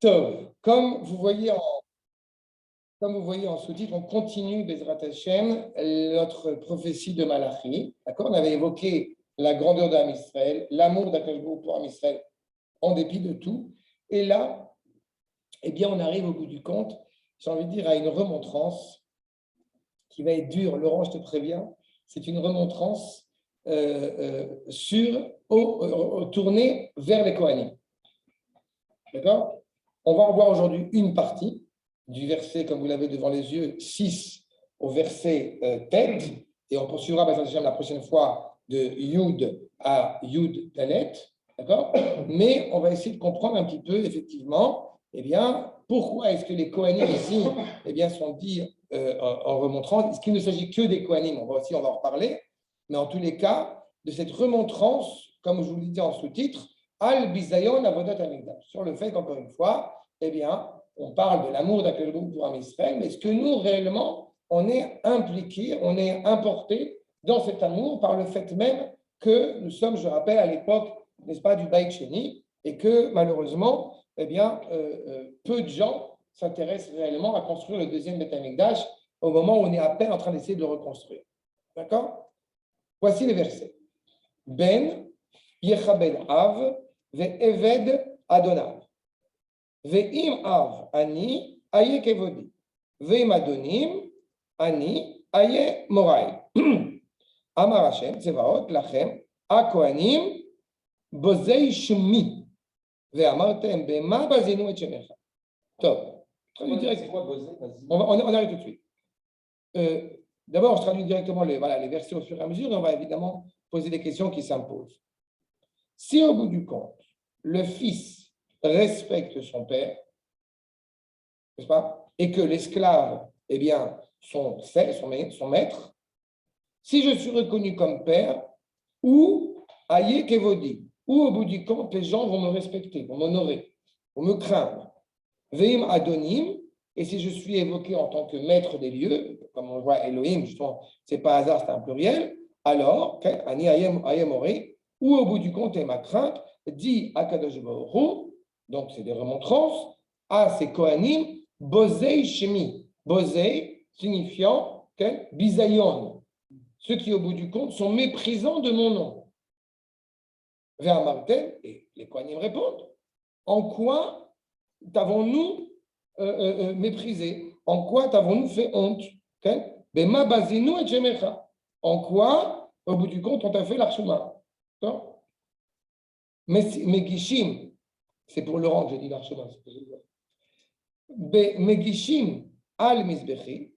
Tov. Comme vous voyez en sous-titre, on continue, Bezrat Hashem, notre prophétie de Malachi. D'accord? On avait évoqué la grandeur d'Am Israël, l'amour d'Akadosh Baruch Hu pour Am Israël, en dépit de tout. Et là, eh bien, on arrive au bout du compte, j'ai envie de dire, à une remontrance qui va être dure. Laurent, je te préviens, c'est une remontrance tournée vers les Kohanim. D'accord? On va en voir aujourd'hui une partie du verset, comme vous l'avez devant les yeux, 6 au verset tête, et on poursuivra la prochaine fois de Yud à Yud Dalet, d'accord? Mais on va essayer de comprendre un petit peu, effectivement, eh bien, pourquoi est-ce que les Kohanim ici eh bien, sont dits en remontrance. Est-ce qu'il ne s'agit que des Kohanim? On va en reparler, mais en tous les cas, de cette remontrance, comme je vous le disais en sous-titre, Al Bizayon Avodat Hamikdash, sur le fait qu'encore une fois, eh bien, on parle de l'amour d'Akadosh Baruch Hu pour Am Israël, mais est-ce que nous, réellement, on est impliqués, on est importés dans cet amour par le fait même que nous sommes, je rappelle, à l'époque, n'est-ce pas, du Beit Sheni, et que malheureusement, eh bien, peu de gens s'intéressent réellement à construire le deuxième Beit Hamikdash au moment où on est à peine en train d'essayer de le reconstruire. D'accord? Voici les versets. Ben Yechabed Av ve'Eved Adonav. Ve'im Av ani aye kevodi. Ve'im Adonim ani aye morai. Amar Hashem Tzevaot lachem akohanim bozei shmi. Ve'amartem bema bazinu et shemecha. Top. On arrive tout de suite. D'abord, je traduis directement les versets au fur et à mesure et on va évidemment poser des questions qui s'imposent. Si au bout du compte, le fils respecte son père, n'est-ce pas, et que l'esclave, eh bien, son maître, si je suis reconnu comme père, ou aïe kevodi, ou au bout du compte, les gens vont me respecter, vont m'honorer, vont me craindre. Veim adonim, et si je suis évoqué en tant que maître des lieux, comme on voit Elohim, justement, c'est pas hasard, c'est un pluriel, alors, ani aïe mori, ou au bout du compte, et ma crainte, dit Akadosh Baruch Hu, donc c'est des remontrances, à ces Kohanim, Bozei Shemi. Bozei signifiant bisayon, ceux qui au bout du compte sont méprisants de mon nom. Vers Martin, et les Kohanim répondent, en quoi t'avons-nous méprisé? En quoi t'avons-nous fait honte? Bema bazinu et shemecha. En quoi, au bout du compte, on t'a fait l'archuma? Megishim, c'est pour Laurent que j'ai dit l'archema. Megishim al mizbechi.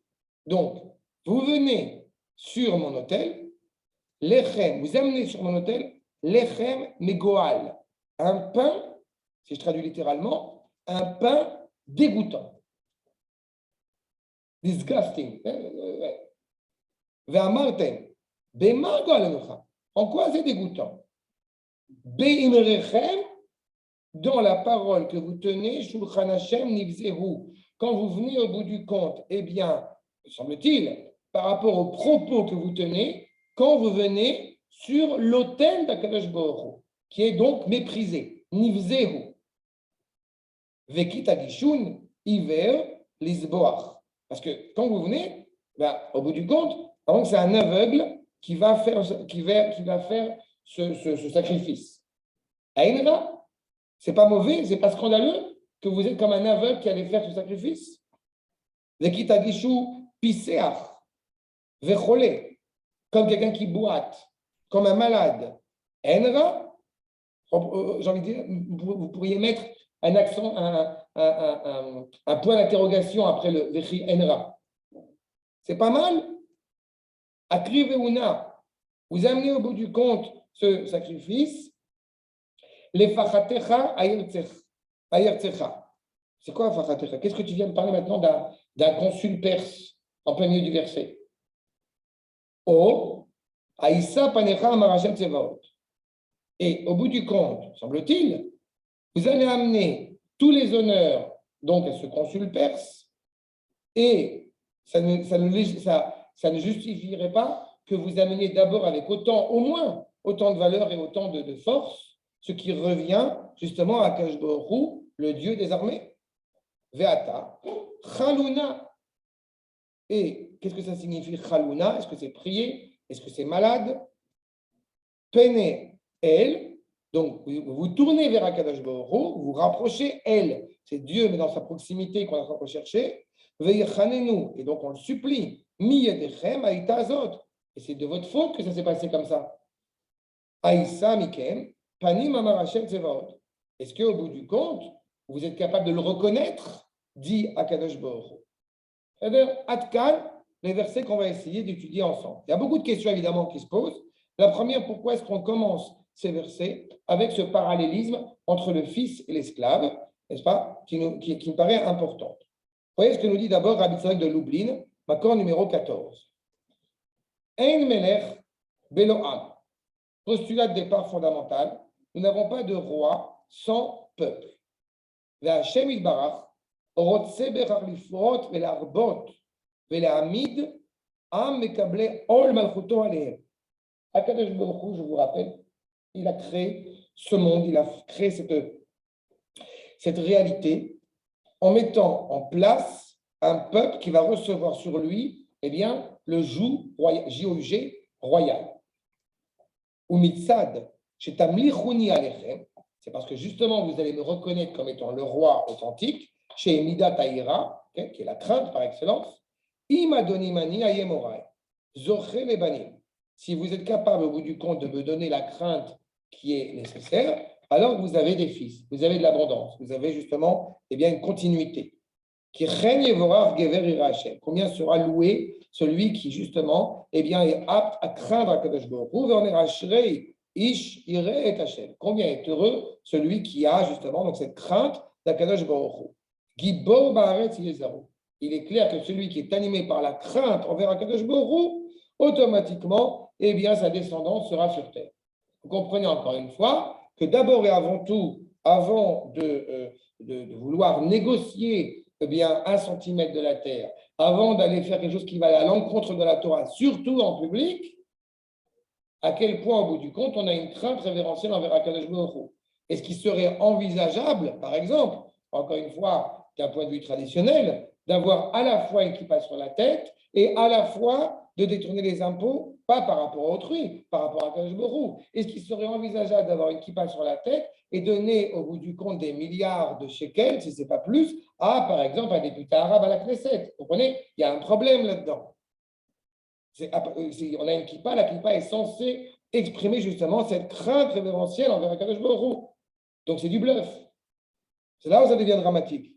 Donc, vous venez sur mon autel, lechem, vous amenez sur mon autel, lechem megoal, un pain, si je traduis littéralement, un pain dégoûtant. Disgusting. Ve'amartem, bema goal. En quoi c'est dégoûtant? Be'imrechem, dans la parole que vous tenez, Shulchan Hashem Nivzehu, quand vous venez au bout du compte, eh bien, semble-t-il, par rapport aux propos que vous tenez, quand vous venez sur l'autel d'Akadosh Baruch Hu, qui est donc méprisé, Nivzehu. Vekita Gishun, Iver, Lisboach. Parce que quand vous venez, ben, au bout du compte, c'est un aveugle qui va faire ce sacrifice. Aïnra, c'est pas mauvais, c'est pas scandaleux que vous êtes comme un aveugle qui allait faire ce sacrifice. Vekita Gishu Piseach, Vecholé, comme quelqu'un qui boite, comme un malade. Aïnra, j'ai envie de dire, vous pourriez mettre un accent, un point d'interrogation après le Vechi Enra. C'est pas mal. Akri Veuna, vous amenez au bout du compte ce sacrifice. Les fachatecha ayertzecha. C'est quoi fachatecha? Qu'est-ce que tu viens de parler maintenant d'un consul perse en plein milieu du verset? O aïssa panecha amarachem tsevaot. Et au bout du compte, semble-t-il, vous allez amener tous les honneurs donc à ce consul perse et ça ne justifierait pas que vous ameniez d'abord avec au moins autant de valeur et autant de force, ce qui revient justement à Akadosh Baruch Hu, le Dieu des armées. ve'ata, chaluna. Et qu'est-ce que ça signifie chaluna? Est-ce que c'est prier? Est-ce que c'est malade? Pene el, donc vous tournez vers Akadosh Baruch Hu, vous vous rapprochez elle, c'est Dieu, mais dans sa proximité qu'on est en train de rechercher. Ve'yechanenu, et donc on le supplie. Mi yedechem haïta azot. Et c'est de votre faute que ça s'est passé comme ça. Aïssa mikem, panim amar Hashem tzevaot. Est-ce qu'au bout du compte, vous êtes capable de le reconnaître, dit Akadosh Baruch Hu. C'est-à-dire, Atkan, les versets qu'on va essayer d'étudier ensemble. Il y a beaucoup de questions évidemment qui se posent. La première, pourquoi est-ce qu'on commence ces versets avec ce parallélisme entre le fils et l'esclave, n'est-ce pas, qui me paraît important. Vous voyez ce que nous dit d'abord Rabbi Tzadok de Lublin, Makor numéro 14. Ein melech belo am. Postulat de départ fondamental, nous n'avons pas de roi sans peuple. Ve'Hashem yitbarach, rotse berach lifrot ve'larbot ve'lehamid am mekable ol malchuto alehem. Akadosh Baruch Hu, je vous rappelle, il a créé ce monde, il a créé cette réalité en mettant en place un peuple qui va recevoir sur lui, eh bien, le joug royal. Ou mitzad, chez Tamlichouni Alechem, c'est parce que justement vous allez me reconnaître comme étant le roi authentique, chez Midat Taïra, qui est la crainte par excellence, Imadonimani Ayemorai, Zoche Lebanim. Si vous êtes capable au bout du compte de me donner la crainte qui est nécessaire, alors vous avez des fils, vous avez de l'abondance, vous avez justement une continuité. Qui règne Vorach Gever Irachem. Combien sera loué celui qui justement est apte à craindre Akadosh Baruch Hu, Verner Ashrei Ish Ireh et Hashem. Combien est heureux celui qui a justement donc cette crainte d'Akadosh Baruch Hu. Gibor Baaretz Yezaru. Il est clair que celui qui est animé par la crainte envers Akadosh Baruch Hu, automatiquement, sa descendance sera sur terre. Vous comprenez encore une fois que d'abord et avant tout, avant de vouloir négocier un centimètre de la terre, avant d'aller faire quelque chose qui va à l'encontre de la Torah, surtout en public, à quel point, au bout du compte, on a une crainte révérentielle envers Akadosh Baruch Hu. Est-ce qu'il serait envisageable, par exemple, encore une fois, d'un point de vue traditionnel, d'avoir à la fois une kippa sur la tête et à la fois de détourner les impôts, pas par rapport à autrui, par rapport à Akadosh Baruch Hu. Est-ce qu'il serait envisageable d'avoir une kippa sur la tête et donner au bout du compte des milliards de shekels, si ce n'est pas plus, à, par exemple, un député arabe à la Knesset? Vous comprenez? Il y a un problème là-dedans. On a une kippa, la kippa est censée exprimer justement cette crainte révérentielle envers Akadosh Baruch Hu. Donc c'est du bluff. C'est là où ça devient dramatique.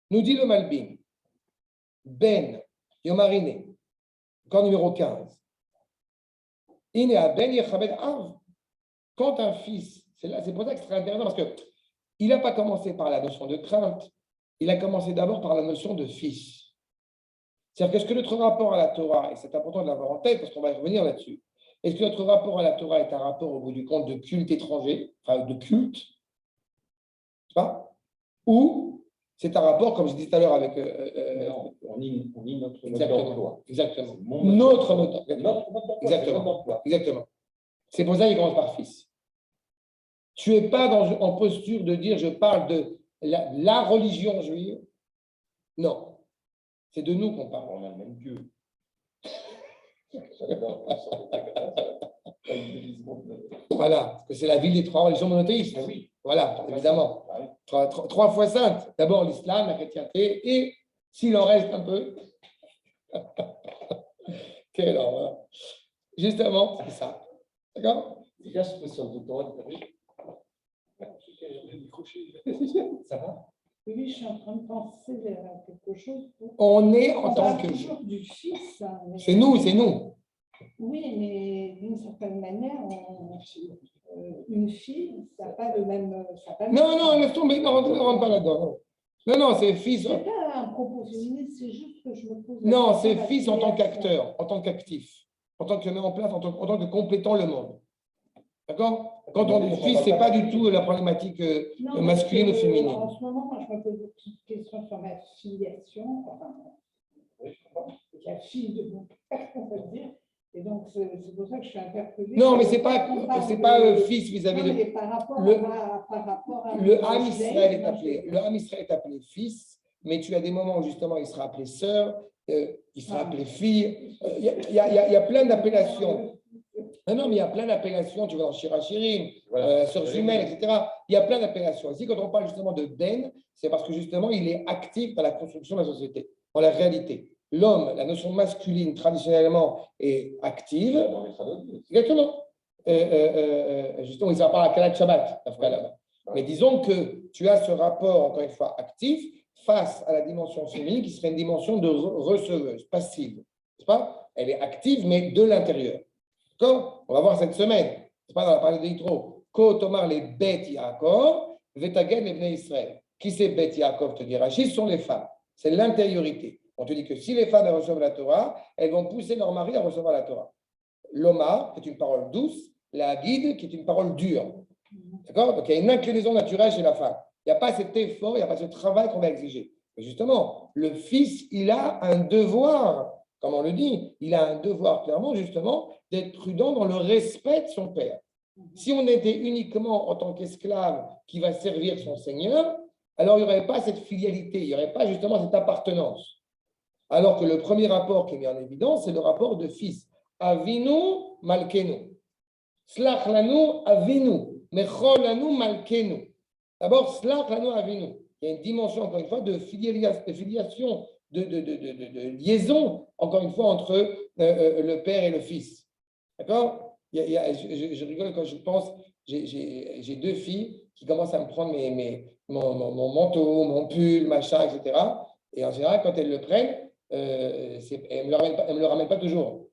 Nous dit le Malbim, Ben Yomarine, corps numéro 15. Inéa Ben Yechabed Av. Quand un fils, c'est pour ça que c'est très intéressant, parce qu'il n'a pas commencé par la notion de crainte, il a commencé d'abord par la notion de fils. C'est-à-dire qu'est-ce que notre rapport à la Torah, et c'est important de l'avoir en tête parce qu'on va y revenir là-dessus, est-ce que notre rapport à la Torah est un rapport au bout du compte de culte étranger, enfin de culte, pas, ou c'est un rapport, comme je disais tout à l'heure avec... on nie notre emploi. Exactement. Notre mode d'emploi. Exactement. C'est pour ça qu'il commence par fils. Tu n'es pas en posture de dire je parle de la religion juive. Non. C'est de nous qu'on parle. On a le même Dieu. Voilà, parce que c'est la ville des trois religions monothéistes. Oui. Voilà, évidemment. Trois fois saintes. D'abord l'islam, la chrétienté, et s'il en reste un peu. Quelle horreur. Justement, c'est ça. D'accord? Déjà, je peux sur le Torah, ça va? Oui, je suis en train de penser à quelque chose. On est en tant que... toujours du fils. C'est nous, c'est nous. Oui, mais d'une certaine manière, une fille, ça n'a pas le même... Non, laisse tomber, ne rentre pas là-dedans. Non, c'est fils. Ce n'est pas un propos féministe, c'est juste que je me pose... Non, c'est fils en tant qu'acteur, en tant qu'actif, en tant que met en place, en tant que complétant le monde. D'accord? Quand on dit fils, ce n'est pas du tout la problématique masculine ou féminine. En ce moment, moi, je me pose une petite question sur ma filiation. Enfin, la fille de mon père, on peut dire. Et donc, c'est pour ça que je suis interpellée. Non, mais ce n'est pas fils vis-à-vis de... Par rapport à le Ham Israël est appelé fils mais tu as des moments où justement il sera appelé sœur, il sera appelé fille. Il y a plein d'appellations. Non, mais il y a plein d'appellations, tu vois, dans Shirachirim, sœur jumelle, etc. Il y a plein d'appellations. Ici, quand on parle justement de Ben, c'est parce que justement, il est actif dans la construction de la société, dans la réalité. L'homme, la notion masculine, traditionnellement, est active. Exactement. Justement, il ne pas à Kalat Shabbat, là-bas. Mais disons que tu as ce rapport, encore une fois, actif, face à la dimension féminine, qui serait une dimension de receveuse, passive. C'est pas? Elle est active, mais de l'intérieur. D'accord? On va voir cette semaine. C'est pas dans la parole de Yitro. Ko Tomar les Bet Yaakov, Vetagen les Bnei Israël. Qui c'est Bet Yaakov, te dit Rachid, ce sont les femmes. C'est l'intériorité. On te dit que si les femmes reçoivent la Torah, elles vont pousser leur mari à recevoir la Torah. L'Oma, qui est une parole douce, la guide, qui est une parole dure. D'accord? Donc il y a une inclinaison naturelle chez la femme. Il n'y a pas cet effort, il n'y a pas ce travail qu'on va exiger. Mais justement, le fils, il a un devoir, comme on le dit, il a un devoir clairement, justement, d'être prudent dans le respect de son père. Si on était uniquement en tant qu'esclave qui va servir son Seigneur, alors il n'y aurait pas cette filialité, il n'y aurait pas justement cette appartenance. Alors que le premier rapport qui est mis en évidence, c'est le rapport de fils. Avinu malkenu. Slach lanu avinu. Mechol lanu malkenu. D'abord, slach lanu avinu. Il y a une dimension, encore une fois, de filiation, de liaison, encore une fois, entre le père et le fils. D'accord? Je rigole quand je pense, j'ai deux filles qui commencent à me prendre mon manteau, mon pull, machin, etc. Et en général, quand elles le prennent, elles ne me le ramènent pas toujours.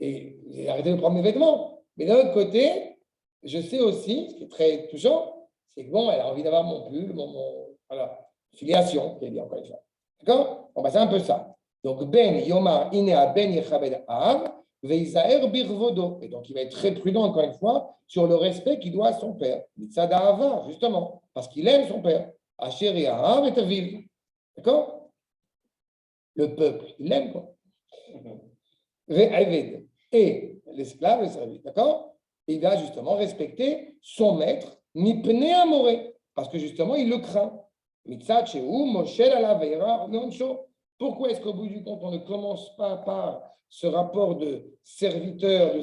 Et j'ai arrêté de prendre mes vêtements. Mais d'un autre côté, je sais aussi, ce qui est très touchant, c'est que bon, elle a envie d'avoir mon pull, voilà, filiation, qui est dit encore une fois. D'accord? Bon, c'est un peu ça. Donc, Ben Yomar Inea Ben Yechabed Av, Veizaer Birvodo. Et donc, il va être très prudent, encore une fois, sur le respect qu'il doit à son père. Mitzada Ava, justement, parce qu'il aime son père. Asher et Av et Aviv. D'accord? Le peuple, il l'aime, quoi. Ve'aved. Et l'esclave, le service. D'accord? Il va justement respecter son maître, Mipne Amoré, parce que justement, il le craint. Pourquoi est-ce qu'au bout du compte, on ne commence pas par ce rapport de serviteur,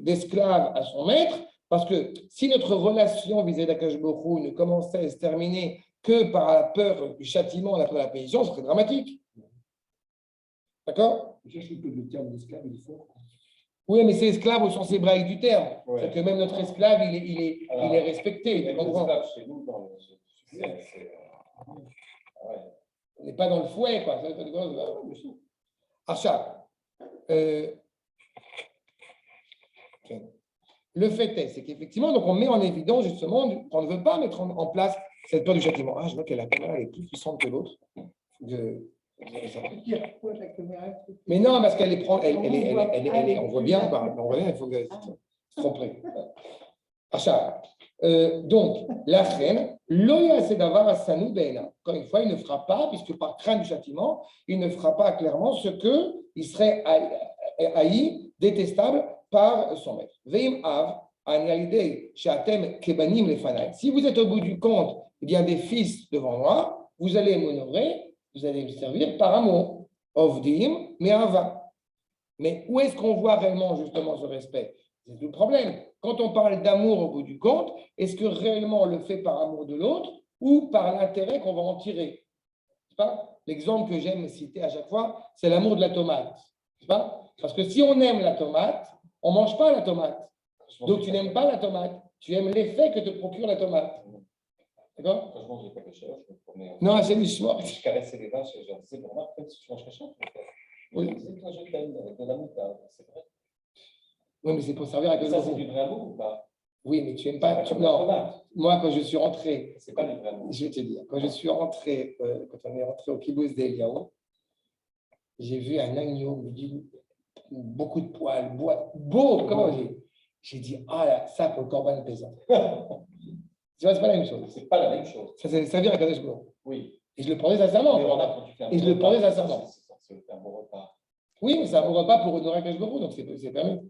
d'esclave à son maître? Parce que si notre relation vis-à-vis d'Akadosh Baruch Hu ne commençait à se terminer que par la peur du châtiment, la peur de la punition, ce serait dramatique. D'accord? Je trouve que le terme d'esclave, il est fort. Oui, mais c'est esclave au sens hébraïque du terme. Ouais. C'est que même notre esclave, il est respecté. Tu comprends? Chez nous, dans le... On n'est pas dans le fouet, quoi. Achat. Le fait est, c'est qu'effectivement, donc on met en évidence justement qu'on ne veut pas mettre en place cette peur du châtiment. Ah, je vois que la caméra est plus puissante que l'autre. Mais non, parce qu'elle est, on voit bien, il faut que se tromper. Achat. Donc, la reine, encore une fois, il ne fera pas, puisque par crainte du châtiment, il ne fera pas clairement ce qu'il serait haï, détestable par son maître. Si vous êtes au bout du compte, il y a des fils devant moi, vous allez m'honorer, vous allez me servir par amour. Ovdim, mais ava. Mais où est-ce qu'on voit réellement justement ce respect? C'est tout le problème. Quand on parle d'amour au bout du compte, est-ce que réellement on le fait par amour de l'autre ou par l'intérêt qu'on va en tirer? C'est pas? L'exemple que j'aime citer à chaque fois, c'est l'amour de la tomate. C'est pas? Parce que si on aime la tomate, on ne mange pas la tomate. Donc tu n'aimes pas la tomate, tu aimes l'effet que te procure la tomate. D'accord? Quand je mange des pêcheurs, je me promets. Non, c'est du choix. Je caressais les vaches et je disais, pour moi, peut-être que je mange pêcheur. Oui. Je t'aime avec de l'amour, c'est vrai. Oui, mais c'est pour servir à quelque chose. Ça, c'est du vrai amour ou pas? Oui, mais tu n'aimes pas. Non, moi, quand je suis rentré, c'est pas du vrai amour. Je vais te dire, quand je suis rentré, quand on est rentré au kibbutz d'Eliaou, j'ai vu un agneau, beaucoup de poils, beau, comment j'ai dit, ah là, ça pour le corban pesant. Tu vois, c'est pas la même chose. C'est pas la même chose. Ça, c'est servir à Kadosh Baruch. Oui. Et je le prenais sincèrement. Et je le prenais sincèrement. C'est un bon repas. Oui, mais c'est un bon repas pour honorer Kadosh Baruch, donc c'est permis.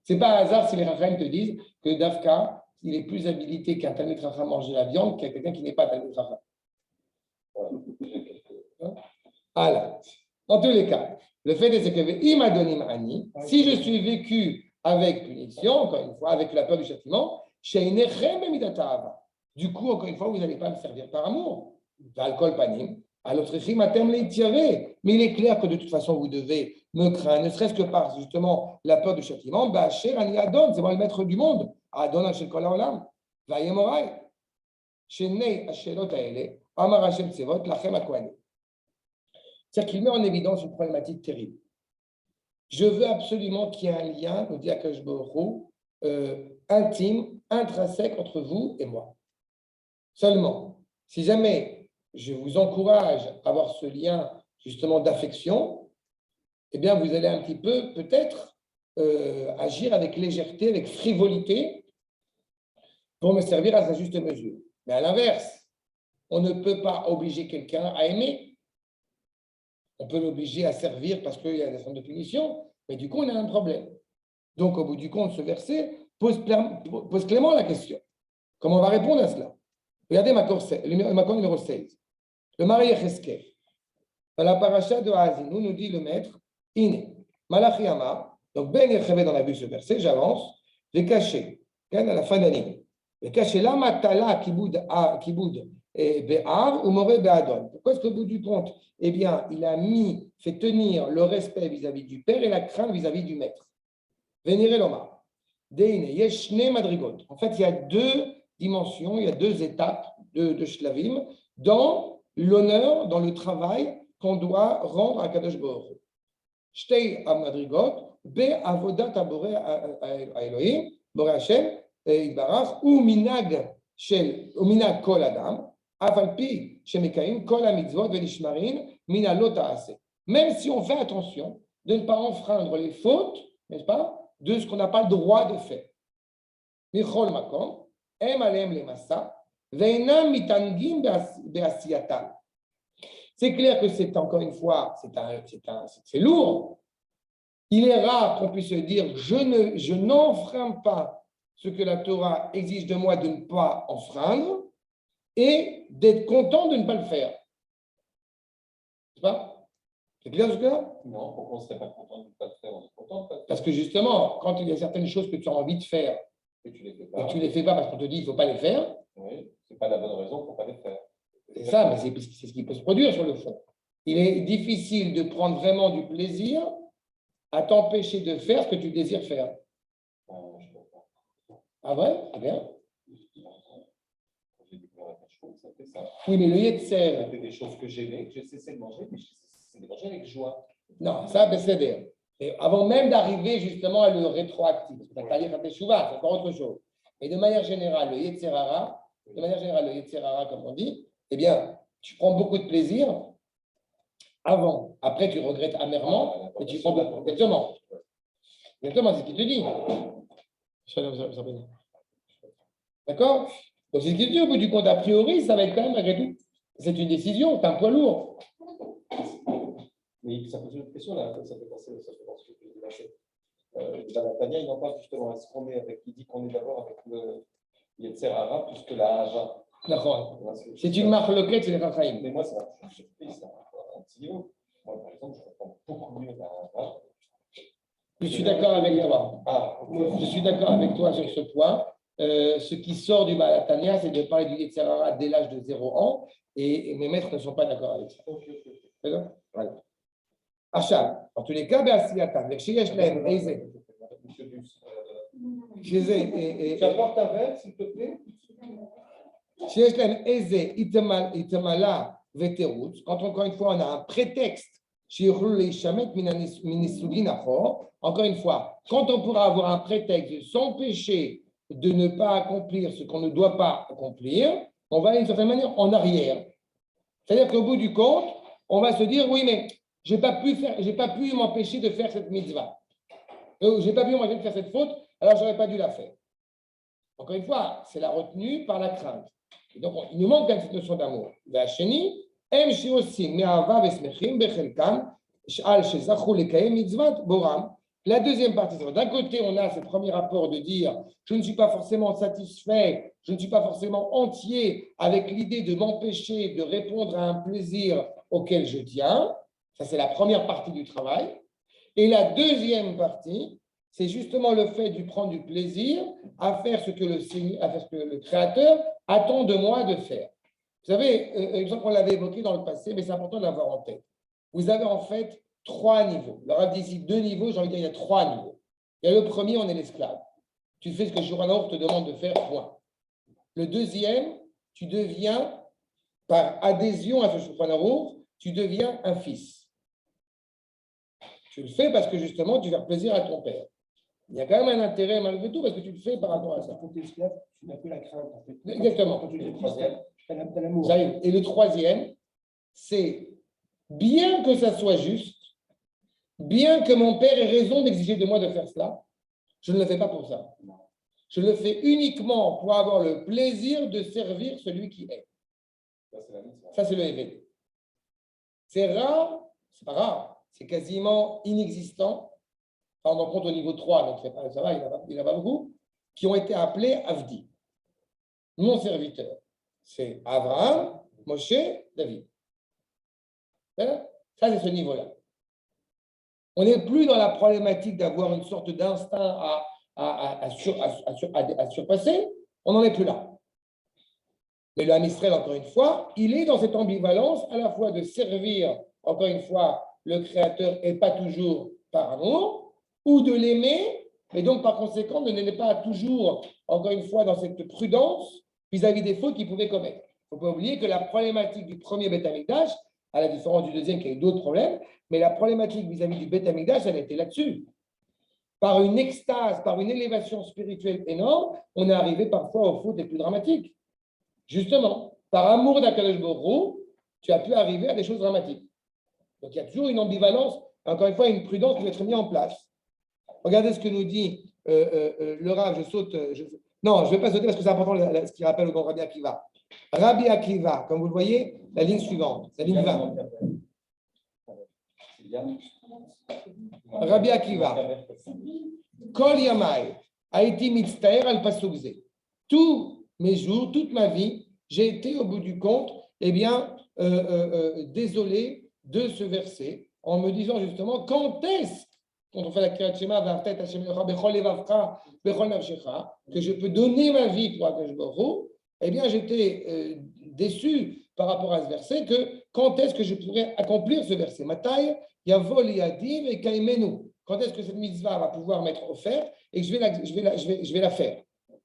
C'est pas un hasard si les Rachamim te disent que Dafka, il est plus habilité qu'un Talmid Chacham à manger la viande qu'à quelqu'un qui n'est pas Talmid Chacham. Ouais. Alors, en tous les cas, le fait est que Imadonim Ani, si je suis vécu avec punition, encore une fois, avec la peur du châtiment, du coup, encore une fois, vous n'allez pas me servir par amour. Alcool panim, à l'autre chim à terme les tirer. Mais il est clair que de toute façon, vous devez me craindre, ne serait-ce que par justement la peur du châtiment. Bacher ani Adon, c'est moi le maître du monde. Adon Hachel Kol Haolam. Vayemorai. Shenei Ashelot Haele, Amar Hashem Tsevot, Lachem HaKohanim. C'est-à-dire qu'il met en évidence une problématique terrible. Je veux absolument qu'il y ait un lien, nous dit Akadosh Baruch Hu, intime, intrinsèque entre vous et moi. Seulement, si jamais je vous encourage à avoir ce lien justement d'affection, eh bien vous allez un petit peu peut-être agir avec légèreté, avec frivolité pour me servir à sa juste mesure. Mais à l'inverse, on ne peut pas obliger quelqu'un à aimer. On peut l'obliger à servir parce qu'il y a des formes de punition, mais du coup, on a un problème. Donc, au bout du compte, ce verset pose clairement la question. Comment on va répondre à cela? Regardez le Makor numéro 16. Le Mari Yecheskel. Dans la paracha de Haazinu, nous dit le maître, Ine, Malachi Amar, donc Ben Yechevet, on a vu ce verset, j'avance, les cacher, à la fin d'année. Les cacher la matala kiboud be'ar ou moré be'adon. Pourquoi est-ce qu'au bout du compte, eh bien, il a fait tenir le respect vis-à-vis du père et la crainte vis-à-vis du maître. Vénérez l'Omar. Deine, yeshne madrigot. En fait, il y a deux dimensions, il y a deux étapes de shlavim dans l'honneur, dans le travail qu'on doit rendre à Kadosh Baruch Hu. Shtei madrigot, be'avodat abore Elohim, bore Hashem, Yitbarach, ou minag kol adam, afalpi shemekaim kol hamitzvot velishmarin mina lo ta'aseh. Même si on fait attention de ne pas enfreindre les fautes, n'est-ce pas, de ce qu'on n'a pas le droit de faire. Michol makom, em aleem lemasa, ve'enam mitangim be'asiyatam. C'est clair que c'est encore une fois, c'est lourd. Il est rare qu'on puisse se dire je n'enfreins pas ce que la Torah exige de moi de ne pas enfreindre et d'être content de ne pas le faire. C'est pas? C'est clair jusque-là? Non, pourquoi on ne serait pas content de ne pas le faire? On est content de ne pas le faire. Parce que justement, quand il y a certaines choses que tu as envie de faire Et tu ne les fais et pas. tu ne les fais pas parce qu'on te dit qu'il ne faut pas les faire, Oui, ce n'est pas la bonne raison pour ne pas les faire. c'est ça, mais c'est ce qui peut se produire sur le fond. Il est difficile de prendre vraiment du plaisir à t'empêcher de faire ce que tu désires faire. Je ne peux pas. Ah vrai? Ah bien. J'ai découvert la cache-route, ça fait ça. Oui, mais le Yetzer. C'était des choses que j'aimais, que j'ai cessé de manger, mais j'ai cessé de manger avec joie. Non, ça, c'est et avant même d'arriver justement à le rétroactif, parce que tu as qu'à lire à Teshuvah, c'est encore autre chose. Mais de manière générale, le Yetzer Hara, comme on dit, eh bien, tu prends beaucoup de plaisir avant. Après, tu regrettes amèrement et tu prends beaucoup. Exactement. Exactement, c'est ce qu'il te dit. D'accord? Donc, c'est ce qu'il te dit au bout du compte. A priori, ça va être quand même, malgré tout, c'est une décision, c'est un poids lourd. Mais ça pose une question là, ça fait penser au verset. Dans la Tania, il en parle justement. Est-ce qu'on est avec, il dit qu'on est d'abord avec le Yetzer Hara plus que la Haja. D'accord. C'est une marque loquette, c'est les Rachaim. Mais moi, ça m'a surpris, ça un petit niveau. Moi, par exemple, je comprends beaucoup mieux la Haja. Je suis d'accord avec toi. Je suis d'accord avec toi sur ce point. Ce qui sort du Balatania, c'est de parler du Yetzer Hara dès l'âge de 0 ans, et mes maîtres ne sont pas d'accord avec ça. D'accord? Voilà. Achab, en tous les cas, Be'asiyatan, chez Yeshlem, Eizé. Tu apportes ta verre, s'il te plaît? Chez Yeshlem, Eizé, Itamala, Veterut. Quand encore une fois, on a un prétexte, encore une fois, quand on pourra avoir un prétexte de s'empêcher de ne pas accomplir ce qu'on ne doit pas accomplir, on va d'une certaine manière en arrière. C'est-à-dire qu'au bout du compte, on va se dire, oui, mais je n'ai pas pu m'empêcher de faire cette mitzvah. Je n'ai pas pu m'empêcher de faire cette faute, alors je n'aurais pas dû la faire. Encore une fois, c'est la retenue par la crainte. Et donc, il nous manque cette notion d'amour. La deuxième partie, d'un côté, on a ce premier rapport de dire je ne suis pas forcément satisfait, je ne suis pas forcément entier avec l'idée de m'empêcher de répondre à un plaisir auquel je tiens. Ça, c'est la première partie du travail. Et la deuxième partie, c'est justement le fait de prendre du plaisir à faire ce que le Créateur attend de moi de faire. Vous savez, il me semble qu'on l'avait évoqué dans le passé, mais c'est important de l'avoir en tête. Vous avez en fait 3 niveaux. Alors, on dit ici 2 niveaux, j'ai envie de dire il y a 3 niveaux. Il y a le premier, on est l'esclave. Tu fais ce que Shulchan Aruch te demande de faire, point. Le deuxième, tu deviens, par adhésion à ce Shulchan Aruch, tu deviens un fils. Tu le fais parce que justement, tu veux faire plaisir à ton père. Il y a quand même un intérêt malgré tout parce que tu le fais par rapport à ça. Quand tu es esclave, tu n'as plus la crainte. En fait. Exactement. Quand tu es troisième, tu as l'amour. J'arrive. Et le troisième, c'est bien que ça soit juste, bien que mon père ait raison d'exiger de moi de faire cela, je ne le fais pas pour ça. Je le fais uniquement pour avoir le plaisir de servir celui qui est. Ça, c'est le Éved. C'est rare, c'est pas rare, c'est quasiment inexistant. Enfin, on en compte au niveau 3, donc ça va, il n'y en a pas beaucoup, qui ont été appelés Avdi. Mon serviteur, c'est Abraham, Moshe, David. Ça, c'est ce niveau-là. On n'est plus dans la problématique d'avoir une sorte d'instinct à surpasser. On n'en est plus là. Mais le Ham Israël, encore une fois, il est dans cette ambivalence à la fois de servir, encore une fois, le Créateur et pas toujours par amour, ou de l'aimer, et donc par conséquent de ne pas toujours, encore une fois, dans cette prudence vis-à-vis des fautes qu'il pouvait commettre. Il ne faut pas oublier que la problématique du premier Beth Amikdash, à la différence du deuxième qui a eu d'autres problèmes, mais la problématique vis-à-vis du Beth Amikdash, elle était là-dessus. Par une extase, par une élévation spirituelle énorme, on est arrivé parfois aux fautes les plus dramatiques. Justement, par amour d'Akadosh Baruch Hu, tu as pu arriver à des choses dramatiques. Donc il y a toujours une ambivalence, encore une fois, une prudence qui doit être mise en place. Regardez ce que nous dit le Rav, Non, je ne vais pas sauter parce que c'est important ce qu'il rappelle au grand Rabbi Akiva. Rabbi Akiva, comme vous le voyez, la ligne suivante, la ligne 20. Rabbi Akiva, Kol Yamai, Haïti Mitztaer al Pasukze. Tous mes jours, toute ma vie, j'ai été au bout du compte, désolé de ce verset, en me disant justement, quand est-ce, quand on fait la Kriyat Shema, que je peux donner ma vie pour Akadosh Baruch Hu, eh bien, j'étais déçu par rapport à ce verset, que quand est-ce que je pourrais accomplir ce verset? Matai, Yavol Yadim et Kaimenu. Quand est-ce que cette mitzvah va pouvoir m'être offerte et que je vais la faire?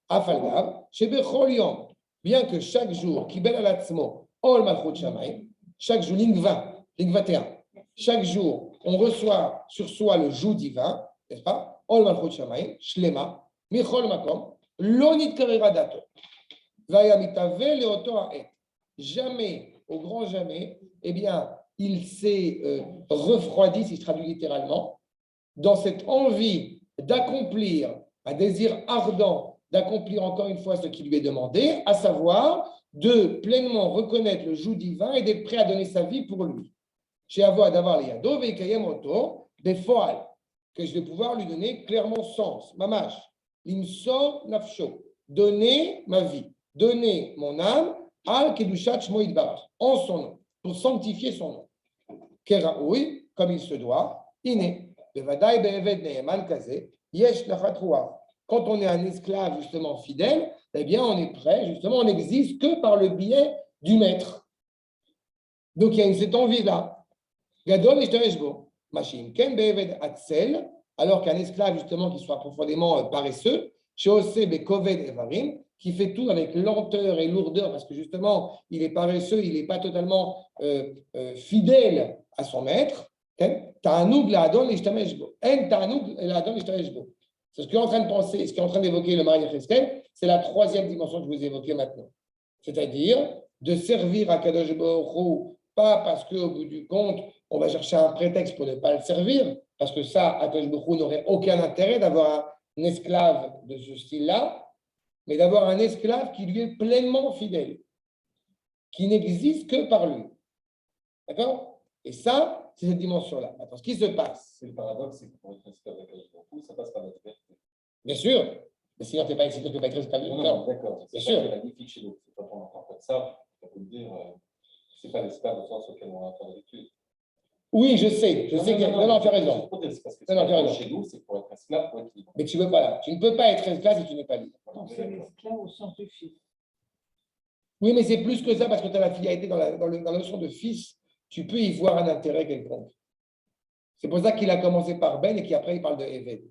Afalgav, Shebechol Yom, bien que chaque jour, Kibel Alatzmo, Ol Malchut Shamayim, chaque jour, ligne 20, ligne 21, chaque jour, on reçoit sur soi le joug divin, n'est-ce pas? Ol Malchut Shamayim, Shlema, Michol Makom, Lonit Karira Dato, Vayamitave Leoto Aet. Jamais, au grand jamais, eh bien, il s'est refroidi, si je traduis littéralement, dans cette envie d'accomplir, un désir ardent d'accomplir encore une fois ce qui lui est demandé, à savoir de pleinement reconnaître le joug divin et d'être prêt à donner sa vie pour lui. Chez Avo Adavar Liado, Veikayem Oto, des foal, que je vais pouvoir lui donner clairement sens, mamash, l'imsor nafsho, donner ma vie, donner mon âme, al kedushat shmo yitbarach, en son nom, pour sanctifier son nom. Keraoui, comme il se doit, iné, bevadai be'eved ne'eman kaze, yesh nachat ruach. Quand on est un esclave justement fidèle, eh bien on est prêt, justement, on n'existe que par le biais du maître. Donc il y a cette envie-là. Gadol ishtareshbo, machim ken be'eved atzel, alors qu'un esclave justement qui soit profondément paresseux, sheose be'koved evarim, qui fait tout avec lenteur et lourdeur, parce que justement, il est paresseux, il n'est pas totalement fidèle à son maître. Ta'anoug la'adon l'ishtameshbo. En ta'anoug la'adon l'ishtameshbo. C'est ce qui est en train de penser, ce qui est en train d'évoquer le Maharal Cheskel, c'est la troisième dimension que je vous ai évoquée maintenant. C'est-à-dire de servir à Kadosh Baruch Hu, pas parce qu'au bout du compte, on va chercher un prétexte pour ne pas le servir, parce que ça, Kadosh Baruch Hu n'aurait aucun intérêt d'avoir un esclave de ce style-là, mais d'avoir un esclave qui lui est pleinement fidèle, qui n'existe que par lui. D'accord? Et ça, c'est cette dimension-là. Attends, ce qui se passe. C'est le paradoxe, c'est que pour être esclave avec Akadosh, ça passe par la liberté. Bien sûr, mais sinon, tu n'es pas esclave avec Non, d'accord. Bien sûr. C'est magnifique chez nous. C'est quand on entend comme ça, on peut le dire, c'est pas l'esclave au sens auquel on a l'habitude. Oui, je sais que. Non, tu as raison. C'est parce que Non, tu as raison. chez nous, c'est pour être esclave, pour être libre. Mais tu ne peux pas être esclave si tu n'es pas libre. Donc, c'est l'esclave au sens du fils. Oui, mais c'est plus que ça parce que tu as la filialité dans la notion de fils. Tu peux y voir un intérêt quelconque. C'est pour ça qu'il a commencé par Ben et qu'après il parle de Eved.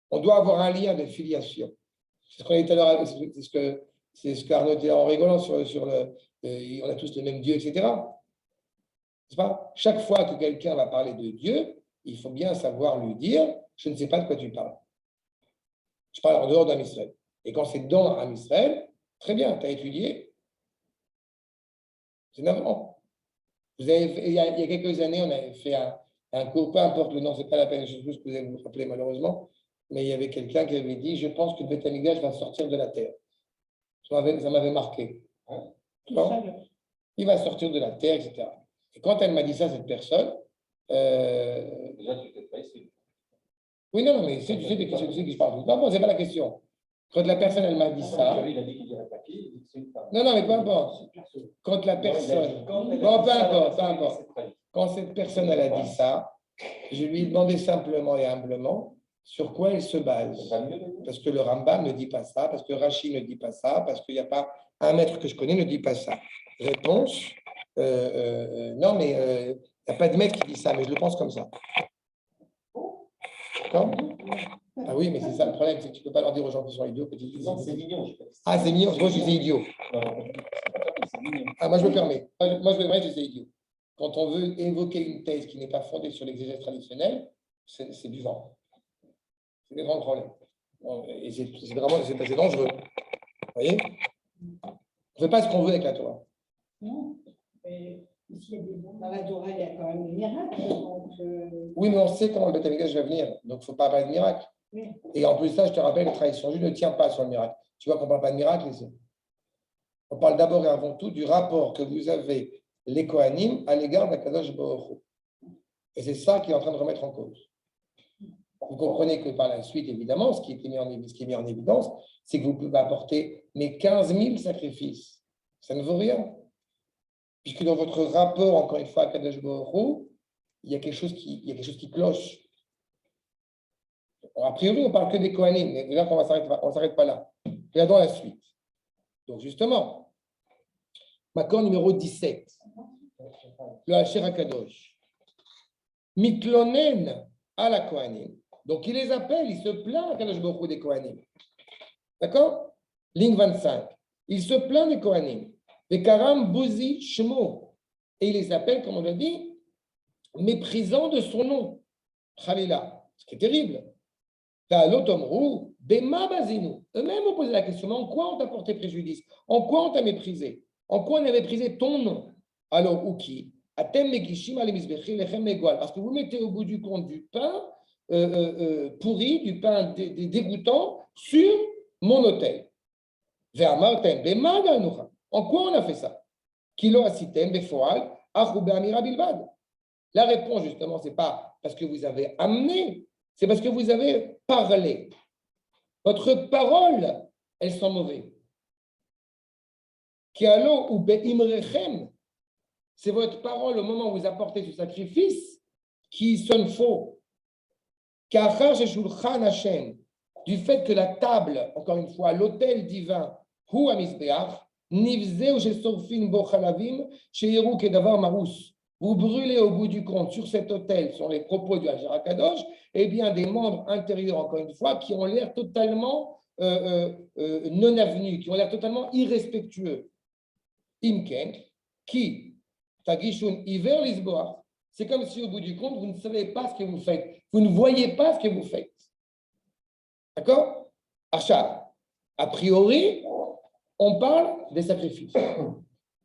On doit avoir un lien de filiation. C'est ce qu'on a dit tout à l'heure, c'est ce qu'Arnaud disait en rigolant sur le. On a tous le même Dieu, etc. N'est-ce pas? Chaque fois que quelqu'un va parler de Dieu, il faut bien savoir lui dire je ne sais pas de quoi tu parles. Je parle en dehors d'Am Israël. Et quand c'est dans Am Israël, très bien, tu as étudié. C'est navrant. Il y a quelques années, on avait fait un cours, peu importe le nom, ce n'est pas la peine, je ne sais plus ce que vous allez vous rappeler malheureusement, mais il y avait quelqu'un qui avait dit je pense que le Beth Amikdash va sortir de la terre. Ça m'avait marqué. Il va sortir de la terre, etc. Et quand elle m'a dit ça, cette personne. Déjà, tu n'étais pas ici. Oui, non, mais tu sais de qui je parle. Non, ce n'est pas la question. Quand la personne, elle m'a dit ça. Il a dit qu'il dirait paquet, il dit que c'est une femme. Non, mais peu importe. Quand la personne. Bon, peu importe. Quand cette personne, elle a dit ça, je lui ai demandé simplement et humblement sur quoi elle se base. Parce que le Rambam ne dit pas ça, parce que Rashi ne dit pas ça, parce qu'il n'y a pas un maître que je connais ne dit pas ça. Réponse non, mais il n'y a pas de maître qui dit ça, mais je le pense comme ça. D'accord? Ah oui, mais c'est ça le problème, c'est que tu ne peux pas leur dire aux gens qui sont idiots que tu dis. Non, c'est mignon. Ah, c'est mignon, moi je disais idiot. C'est mignon. Ah, moi je me permets. Moi je me permets, je disais idiot. Quand on veut évoquer une thèse qui n'est pas fondée sur l'exégèse traditionnelle, c'est du vent. C'est des grands problèmes. Et c'est vraiment c'est dangereux. Vous voyez? On ne fait pas ce qu'on veut avec la Torah. Non, mais dans la Torah, il y a quand même des miracles. Donc, oui, mais on sait comment le Beth Amikdash va venir, donc il ne faut pas parler de miracle. Oui. Et en plus de ça, je te rappelle, le travail sur Dieu ne tient pas sur le miracle. Tu vois qu'on ne parle pas de miracle ici. On parle d'abord et avant tout du rapport que vous avez, les Kohanim, à l'égard d'Akadosh Baruch Hu. Et c'est ça qui est en train de remettre en cause. Vous comprenez que par la suite, évidemment, ce qui est mis en évidence, c'est que vous pouvez apporter mais 15 000 sacrifices. Ça ne vaut rien. Puisque dans votre rapport, encore une fois, à Kadosh Baruch Hu, il y a quelque chose qui cloche. A priori, on ne parle que des Kohanim, mais là, on ne s'arrête pas là. Regardons la suite. Donc, justement, Makor numéro 17, le Hacher HaKadosh. Mitlonen à la Kohanim. Donc, il les appelle, il se plaint à Kadosh Baruch Hu des Kohanim. D'accord? Ligne 25. Il se plaint des Kohanim. Les Karam Bozi Shmo. Et il les appelle, comme on l'a dit, méprisant de son nom. Khalila. Ce qui est terrible. Eux-mêmes ont posé la question, mais en quoi on t'a porté préjudice? En quoi on t'a méprisé? En quoi on a méprisé ton nom? Alors, ou qui? Parce que vous mettez au bout du compte du pain pourri, du pain dégoûtant sur mon autel. En quoi on a fait ça? La réponse, justement, ce n'est pas parce que vous avez amené, c'est parce que vous avez parlé. Votre parole, elles sont mauvaises. C'est votre parole au moment où vous apportez ce sacrifice qui sonne faux. Du fait que la table, encore une fois, l'autel divin, ou vous brûlez au bout du compte sur cet autel, sur les propos du Hacher HaKadosh, eh bien des membres intérieurs, encore une fois, qui ont l'air totalement non avenus, qui ont l'air totalement irrespectueux. Imken, qui Tagishun Iver Lisboa, c'est comme si au bout du compte, vous ne savez pas ce que vous faites. Vous ne voyez pas ce que vous faites. D'accord? Achat. A priori, on parle des sacrifices.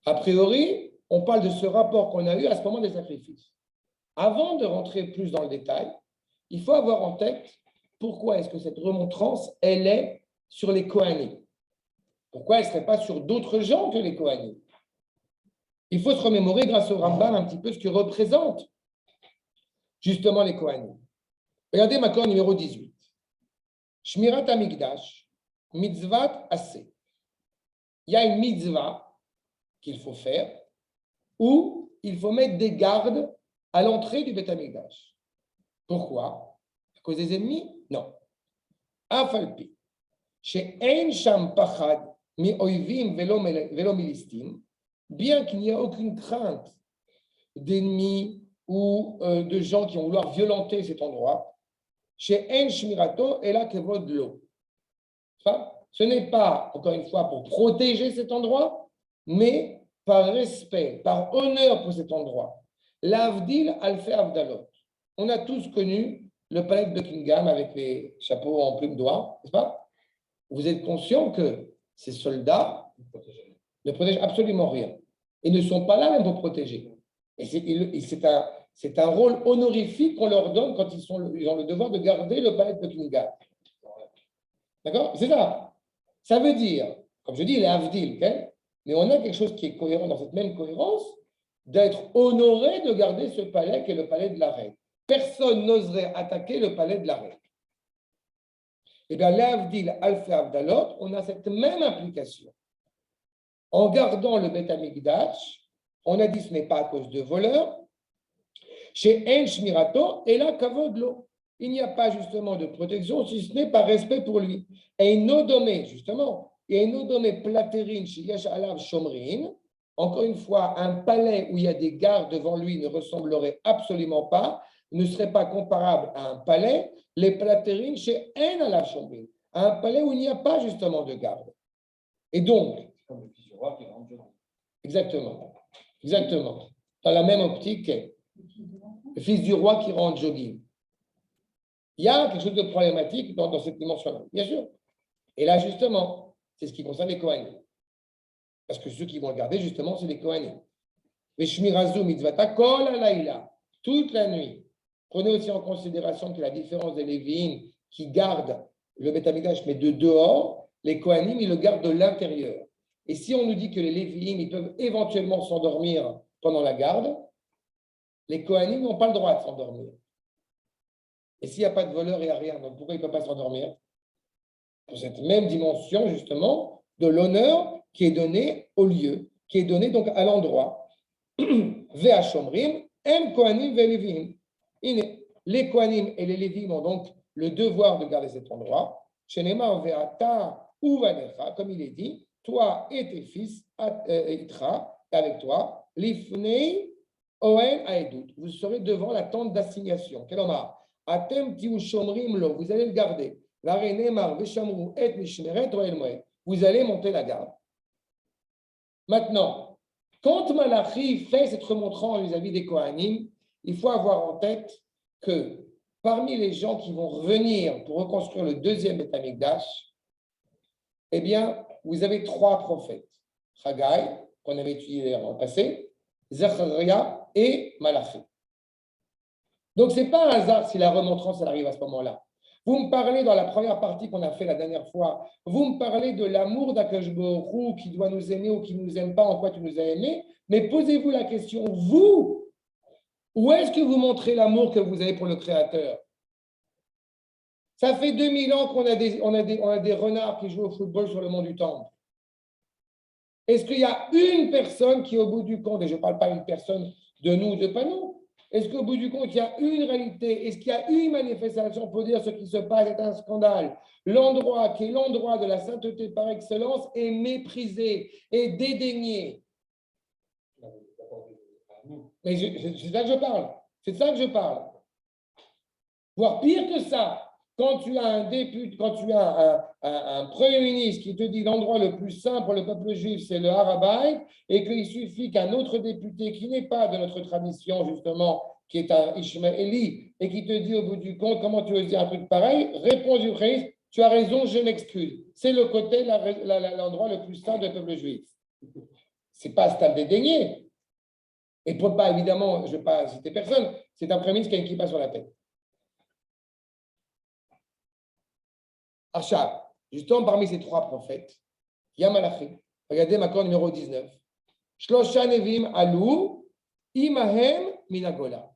A priori, on parle de ce rapport qu'on a eu à ce moment des sacrifices. Avant de rentrer plus dans le détail, il faut avoir en tête pourquoi est-ce que cette remontrance, elle est sur les Kohanim. Pourquoi elle ne serait pas sur d'autres gens que les Kohanim? Il faut se remémorer grâce au Rambam un petit peu ce que représentent justement les Kohanim. Regardez Makor numéro 18. Shmirat Hamikdash, mitzvat assez. Il y a une mitzvah qu'il faut faire, ou il faut mettre des gardes à l'entrée du Beth Amikdash. Pourquoi? À cause des ennemis? Non. Afalpi. Chez Ein Sham Pachad, mi Oivim velo milistim, bien qu'il n'y ait aucune crainte d'ennemis ou de gens qui vont vouloir violenter cet endroit, chez En Shmirato et là Kevod Lo. Ce n'est pas, encore une fois, pour protéger cet endroit, mais par respect, par honneur pour cet endroit. L'Avdil Alfé Avdalot. On a tous connu le palais de Buckingham avec les chapeaux en plume d'oie, n'est-ce pas? Vous êtes conscient que ces soldats ne protègent absolument rien. Ils ne sont pas là même pour protéger. Et c'est un rôle honorifique qu'on leur donne quand ils ont le devoir de garder le palais de Buckingham. D'accord? C'est ça. Ça veut dire, comme je dis, les Avdil, okay? Mais on a quelque chose qui est cohérent dans cette même cohérence, d'être honoré de garder ce palais qui est le palais de la reine. Personne n'oserait attaquer le palais de la reine. Eh bien, l'Avdil, Alpha Avdalot, on a cette même application. En gardant le Beth Amikdash, on a dit ce n'est pas à cause de voleurs. Chez En Shmirato, et là, Kavodlo. Il n'y a pas justement de protection si ce n'est par respect pour lui. Et Nodomé, justement, et Nodomé Platerin, chez Yesh Alav Shomrin, encore une fois, un palais où il y a des gardes devant lui ne ressemblerait absolument pas, ne serait pas comparable à un palais, les Platerin chez En Alav Shomrin, à un palais où il n'y a pas justement de garde. Et donc, Comme le fils du roi qui rentre dedans. exactement, exactement, dans la même optique, le fils du roi qui rentre jogging. Il y a quelque chose de problématique dans cette dimension-là, bien sûr. Et là, justement, c'est ce qui concerne les Kohanim. Parce que ceux qui vont le garder, justement, c'est les Kohanim. Les Shmirazu mitzvata kol halayla, toute la nuit. Prenez aussi en considération que la différence des Lévi'im qui gardent le Beth Amikdash, mais de dehors, les Kohanim, ils le gardent de l'intérieur. Et si on nous dit que les Lévi'im, ils peuvent éventuellement s'endormir pendant la garde, les Kohanim n'ont pas le droit de s'endormir. Et s'il n'y a pas de voleur, il n'y a rien. Donc pourquoi il ne peut pas s'endormir? Pour cette même dimension, justement, de l'honneur qui est donné au lieu, qui est donné donc à l'endroit. Vea Shomrim, En Kohanim ve Lévi'im. Les Kohanim et les Lévi'im ont donc le devoir de garder cet endroit. Shenema Veata Uvanecha, comme il est dit, toi et tes fils, Itra, avec toi, Lifnei Oen Aedut. Vous serez devant la tente d'assignation. Quel homme? Atem tiu shomrim lo, vous allez le garder. Vous allez monter la garde. Maintenant, quand Malachi fait cette remontrance vis-à-vis des Kohanim, il faut avoir en tête que parmi les gens qui vont revenir pour reconstruire le deuxième Beth Amikdash, eh bien, vous avez 3 prophètes. Haggai, qu'on avait étudié dans le passé, Zacharia et Malachi. Donc, ce n'est pas un hasard si la remontrance elle arrive à ce moment-là. Vous me parlez dans la première partie qu'on a fait la dernière fois, vous me parlez de l'amour d'Akadosh Baruch Hu qui doit nous aimer ou qui ne nous aime pas, en quoi tu nous as aimés, mais posez-vous la question, vous, où est-ce que vous montrez l'amour que vous avez pour le Créateur? Ça fait 2000 ans qu'on a des renards qui jouent au football sur le mont du Temple. Est-ce qu'il y a une personne qui, au bout du compte, et je ne parle pas d'une personne de nous ou de pas nous, est-ce qu'au bout du compte, il y a une réalité? Est-ce qu'il y a une manifestation pour dire ce qui se passe est un scandale? L'endroit qui est l'endroit de la sainteté par excellence est méprisé et dédaigné. Mais c'est ça que je parle. C'est de ça que je parle. Voire pire que ça, quand tu as un député, quand tu as un premier ministre qui te dit l'endroit le plus saint pour le peuple juif, c'est le Har HaBayit, et qu'il suffit qu'un autre député qui n'est pas de notre tradition, justement, qui est un Ishmaéli, et qui te dit au bout du compte, comment tu veux dire un truc pareil, réponds du Christ, tu as raison, je m'excuse. C'est le côté, l'endroit le plus saint du peuple juif. Ce n'est pas à stade dédaigné. Et pour pas, évidemment, je ne vais pas citer personne, c'est un premier ministre qui a une kippa sur la tête. Achab, justement parmi ces 3 prophètes, il y a Malachi. Regardez Makor numéro 19. Shlosha Nevim alou imahem minagola.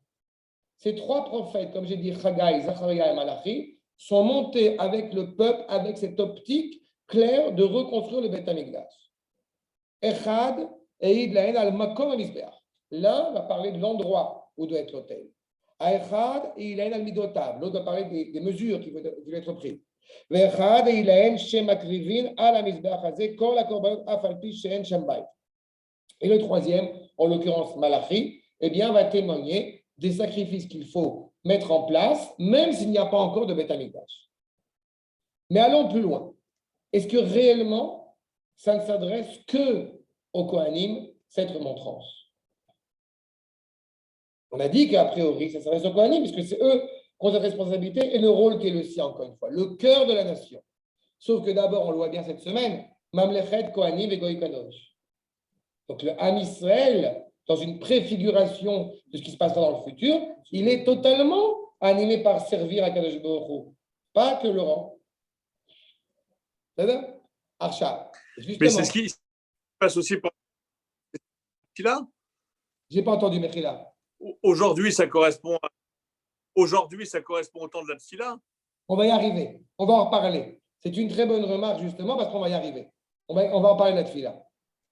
Ces 3 prophètes, comme j'ai dit, Haggai, Zacharia et Malachi, sont montés avec le peuple, avec cette optique claire de reconstruire le Beth Amikdash. Echad eid lahen al makom hamizbeach. L'un va parler de l'endroit où doit être l'autel. Aechad et Ilaen al midotav. L'autre va parler des mesures qui doivent être prises. Ve'echad et Ilaen shem akrivin al hamizbeach hazeh kol hakorbanot af al pi she'en shem bayit. Et le troisième, en l'occurrence Malachi, eh bien, va témoigner des sacrifices qu'il faut mettre en place, même s'il n'y a pas encore de Beth Amikdash. Mais allons plus loin. Est-ce que réellement, ça ne s'adresse que aux Kohanim, cette remontrance? On a dit qu'a priori, ça s'adresse aux Kohanim, puisque c'est eux qui ont cette responsabilité et le rôle qui est le sien, encore une fois, le cœur de la nation. Sauf que d'abord, on le voit bien cette semaine, Mamlechet, Kohanim et Goy Kadosh. Donc le Ham Israël, dans une préfiguration de ce qui se passera dans le futur, il est totalement animé par servir à Kadosh Baruch Hu, pas que Laurent. C'est-à-dire Archa. Mais c'est ce qui se passe aussi pour là. J'ai pas entendu Mechila. Aujourd'hui, ça correspond au temps de la Tfila. On va y arriver. On va en reparler. C'est une très bonne remarque, justement, parce qu'on va y arriver. On va en parler de la Tfila.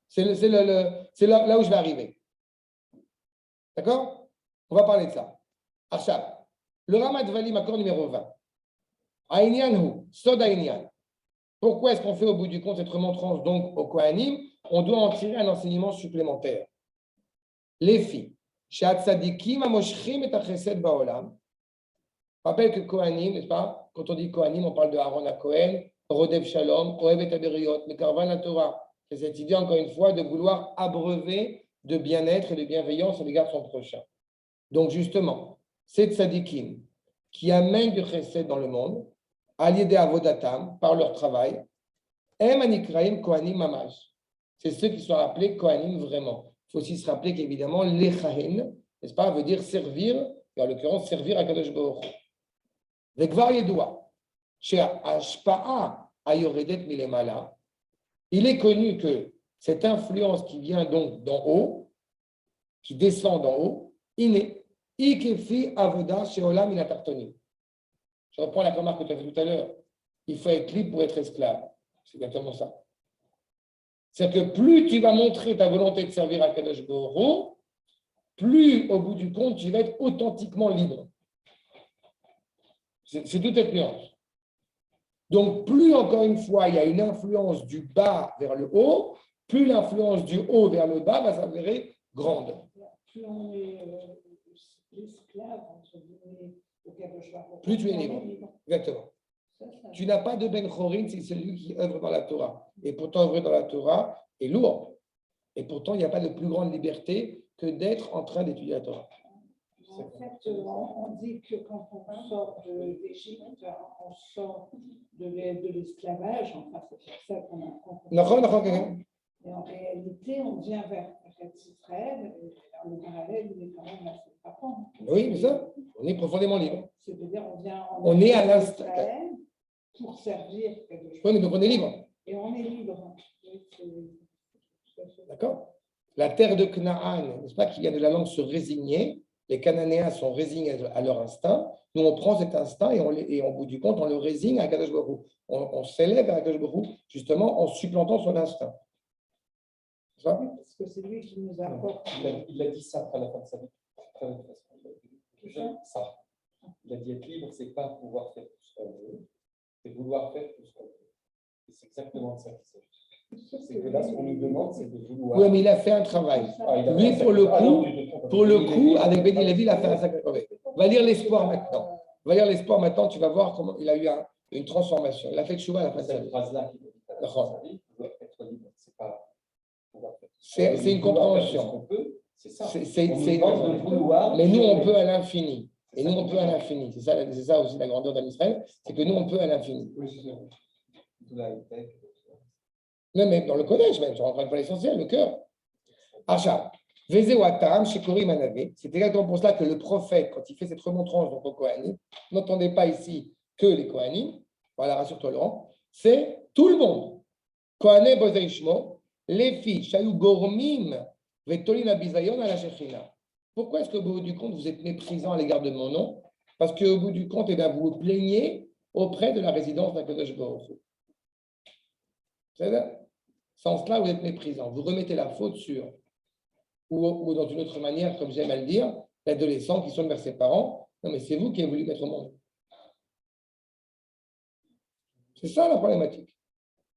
C'est là où je vais arriver. D'accord? On va parler de ça. Arshab. Le Ramat Valim, accord numéro 20. Aïnian hu, Sod Aïnian. Pourquoi est-ce qu'on fait au bout du compte cette remontrance donc au Kohanim? On doit en tirer un enseignement supplémentaire. Les filles. Shat Sadikim Amoshchim et Achesed Baolam. Rappelle que Kohanim, n'est-ce pas? Quand on dit Kohanim, on parle de Aaron à Kohen, Rodev Shalom, Ohev et Aberiot, Mekarvan la Torah. C'est cette idée, encore une fois, de vouloir abreuver de bien-être et de bienveillance à l'égard de son prochain. Donc, justement, ces tzadikim qui amènent du chesed dans le monde, alliés des avodatam, par leur travail, em anikraim kohanim mamash. C'est ceux qui sont appelés kohanim vraiment. Il faut aussi se rappeler qu'évidemment, lechahin, n'est-ce pas, veut dire servir, et en l'occurrence, servir à Kadosh Baruch Hu. Vekvar yedoua, she'ashpa'a ayoredet milemala. Il est connu que cette influence qui vient donc d'en haut, qui descend d'en haut, iné, ikefi avoda sheolam inatartoni. Je reprends la remarque que tu as fait tout à l'heure. Il faut être libre pour être esclave. C'est exactement ça. C'est-à-dire que plus tu vas montrer ta volonté de servir à Kadosh Baruch Hu, plus au bout du compte, tu vas être authentiquement libre. C'est toute cette nuance. Donc, plus, encore une fois, il y a une influence du bas vers le haut, plus l'influence du haut vers le bas va s'avérer grande. Plus on est esclave, entre guillemets, au Kadosh Baruch Hu, plus tu es libre. Exactement. Tu n'as pas de Ben Chorin, c'est celui qui œuvre dans la Torah. Et pourtant, œuvrer dans la Torah est lourd. Et pourtant, il n'y a pas de plus grande liberté que d'être en train d'étudier la Torah. En fait, on dit que quand on sort d'Égypte, on sort de l'esclavage, enfin, c'est pour ça qu'on a. Et en réalité, on vient vers Israël, et le parallèle, il est quand même assez frappant. Oui, mais ça, on est profondément libre. C'est-à-dire, on est à l'instant. Pour servir. Oui, donc on est libre. Et on est libre. D'accord? La terre de Canaan, n'est-ce pas, qui vient de la langue se résigner. Les Cananéens sont résignés à leur instinct. Nous, on prend cet instinct et au bout du compte, on le résigne à Kadosh Baruch Hu. On s'élève à Kadosh Baruch Hu, justement, en supplantant son instinct. C'est ça? Parce que c'est lui qui nous apporte. Il a dit ça à la fin de sa vie. Ça. Il a dit être libre, c'est pas pouvoir faire tout ce qu'on veut, c'est vouloir faire tout ce qu'on veut. Et c'est exactement de ça qu'il s'agit. C'est que là, ce qu'on nous demande, c'est de vouloir. Oui, mais il a fait un travail. Lui, pour le coup, avec Béni Lévi, il a fait un sacré travail. Va lire l'Espoir maintenant. Va lire l'Espoir maintenant, tu vas voir comment il a eu une transformation. Il a fait Tchouva à la fin de sa vie. C'est une compréhension. C'est ça. Mais nous, on peut à l'infini. Et nous, on peut à l'infini. C'est ça aussi la grandeur d'Israël, c'est que nous, on peut à l'infini. Non, mais dans le collège même, je rentre pas l'essentiel, le cœur. Acha, Vezewatam, Shekori Manavé. C'est exactement pour cela que le prophète, quand il fait cette remontrance donc, au Kohanim, n'entendez pas ici que les Kohanim, voilà, rassure-toi Laurent, c'est tout le monde. Kohané Bozeishmo, les filles, Shayou Gormim, Vetolina Bizayon à la Shechina. Pourquoi est-ce qu'au bout du compte, vous êtes méprisant à l'égard de mon nom? Parce qu'au bout du compte, eh bien, vous vous plaignez auprès de la résidence d'Akadosh Baruch Hu. C'est ça? Sans cela, vous êtes méprisant. Vous remettez la faute sur ou dans une autre manière, comme j'aime à le dire, l'adolescent qui sont vers ses parents. Non, mais c'est vous qui avez voulu mettre au monde. C'est ça la problématique.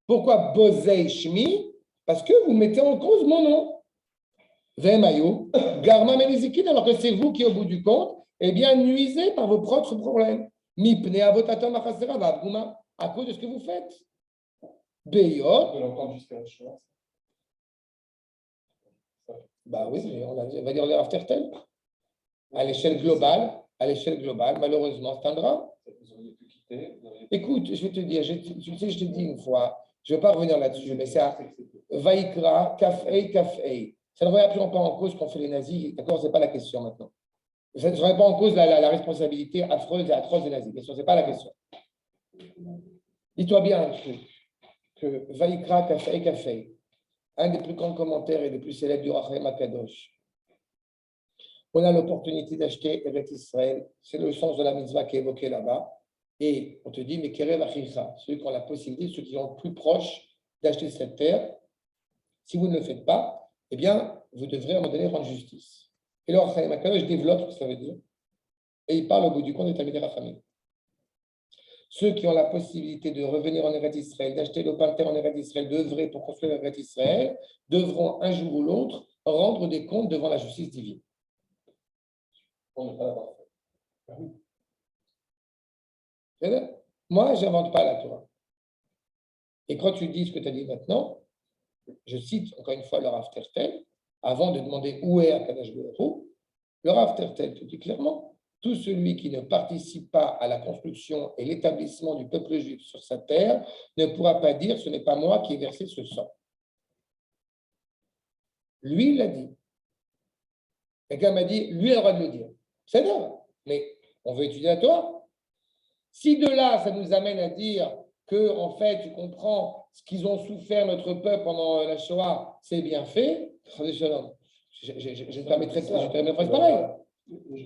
Pourquoi Bozei Shmi? Parce que vous mettez en cause mon nom. Vemayo, Garma Melizikin, alors que c'est vous qui, au bout du compte, eh bien, nuisez par vos propres problèmes. Mipne avotatom achasera v'abgouma, à cause de ce que vous faites. Beyot. On peut l'entendre jusqu'à la chose. Bah oui, mais on va dire le aftertel. À l'échelle globale, malheureusement, c'est un drame. Vous auriez pu quitter. Écoute, je vais te dire, tu sais, je te dis une fois, je ne vais pas revenir là-dessus, mais c'est à Vaikra, Kafei, Kafei. Ça ne remet absolument pas en cause qu'on fait les nazis, d'accord, ce n'est pas la question maintenant. Ça ne remet pas en cause la responsabilité affreuse et atroce des nazis, ce n'est pas la question. Dis-toi bien un truc, que Vaikra, Kafei, Kafei, un des plus grands commentaires et des plus célèbres du Rachem Akadosh, on a l'opportunité d'acheter Eretz Israël, c'est le sens de la mitzvah qui est évoqué là-bas, et on te dit, mais Kerev Achicha, ceux qui ont la possibilité, ceux qui sont plus proches d'acheter cette terre, si vous ne le faites pas, eh bien, vous devrez à un moment donné rendre justice. Et le Rachem Akadosh développe ce que ça veut dire, et il parle au bout du compte des Talmidei Rachamim. Ceux qui ont la possibilité de revenir en Eretz Israël, d'acheter le pain de terre en Eretz Israël, d'œuvrer pour construire Eretz Israël, devront un jour ou l'autre rendre des comptes devant la justice divine. On ne pas l'avoir fait. Moi, je n'invente pas la Torah. Et quand tu dis ce que tu as dit maintenant, je cite encore une fois le Rav Tertel, avant de demander où est Akadosh Baruch Hu, le Rav Tertel te dit clairement, tout celui qui ne participe pas à la construction et l'établissement du peuple juif sur sa terre ne pourra pas dire ce n'est pas moi qui ai versé ce sang. Lui, il l'a dit. Quelqu'un m'a dit, lui a le droit de le dire. C'est vrai, mais on veut étudier la Torah. Si de là, ça nous amène à dire que, en fait, tu comprends ce qu'ils ont souffert, notre peuple, pendant la Shoah, c'est bien fait, je te permettrai de faire pareil.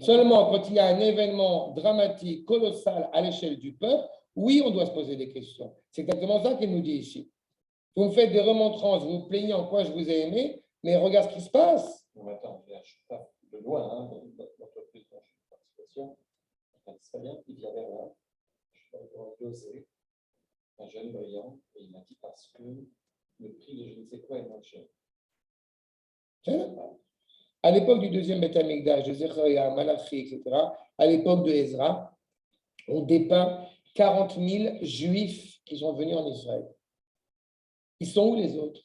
Seulement, quand il y a un événement dramatique, colossal à l'échelle du peuple, oui, on doit se poser des questions. C'est exactement ça qu'il nous dit ici. Vous me faites des remontrances, vous vous plaignez en quoi je vous ai aimé, mais regarde ce qui se passe. Non, mais attends, je ne suis pas de loin, l'entreprise dont je suis participation. C'est bien, il y avait là, je suis dosé, un jeune brillant, et il m'a dit parce que le prix de je ne sais quoi est moins cher. À l'époque du deuxième Beth Amikdash, de Zechariah, Malachi, etc., à l'époque de Ezra, on dépeint 40 000 juifs qui sont venus en Israël. Ils sont où les autres?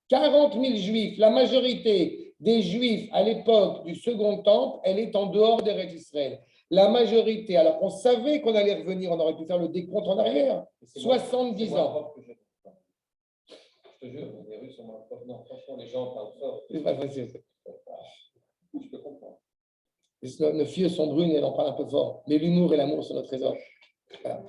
40 000 juifs. La majorité des juifs à l'époque du second temple, elle est en dehors d'Eretz Israël. La majorité, alors qu'on savait qu'on allait revenir, on aurait pu faire le décompte en arrière, 70 ans. Je te jure, les Russes sont moins propres. Non, franchement, les gens parlent fort. C'est pas facile. Je peux comprendre. Nos filles sont brunes et elles en parlent un peu fort. Mais l'humour et l'amour sont notre trésor. Voilà.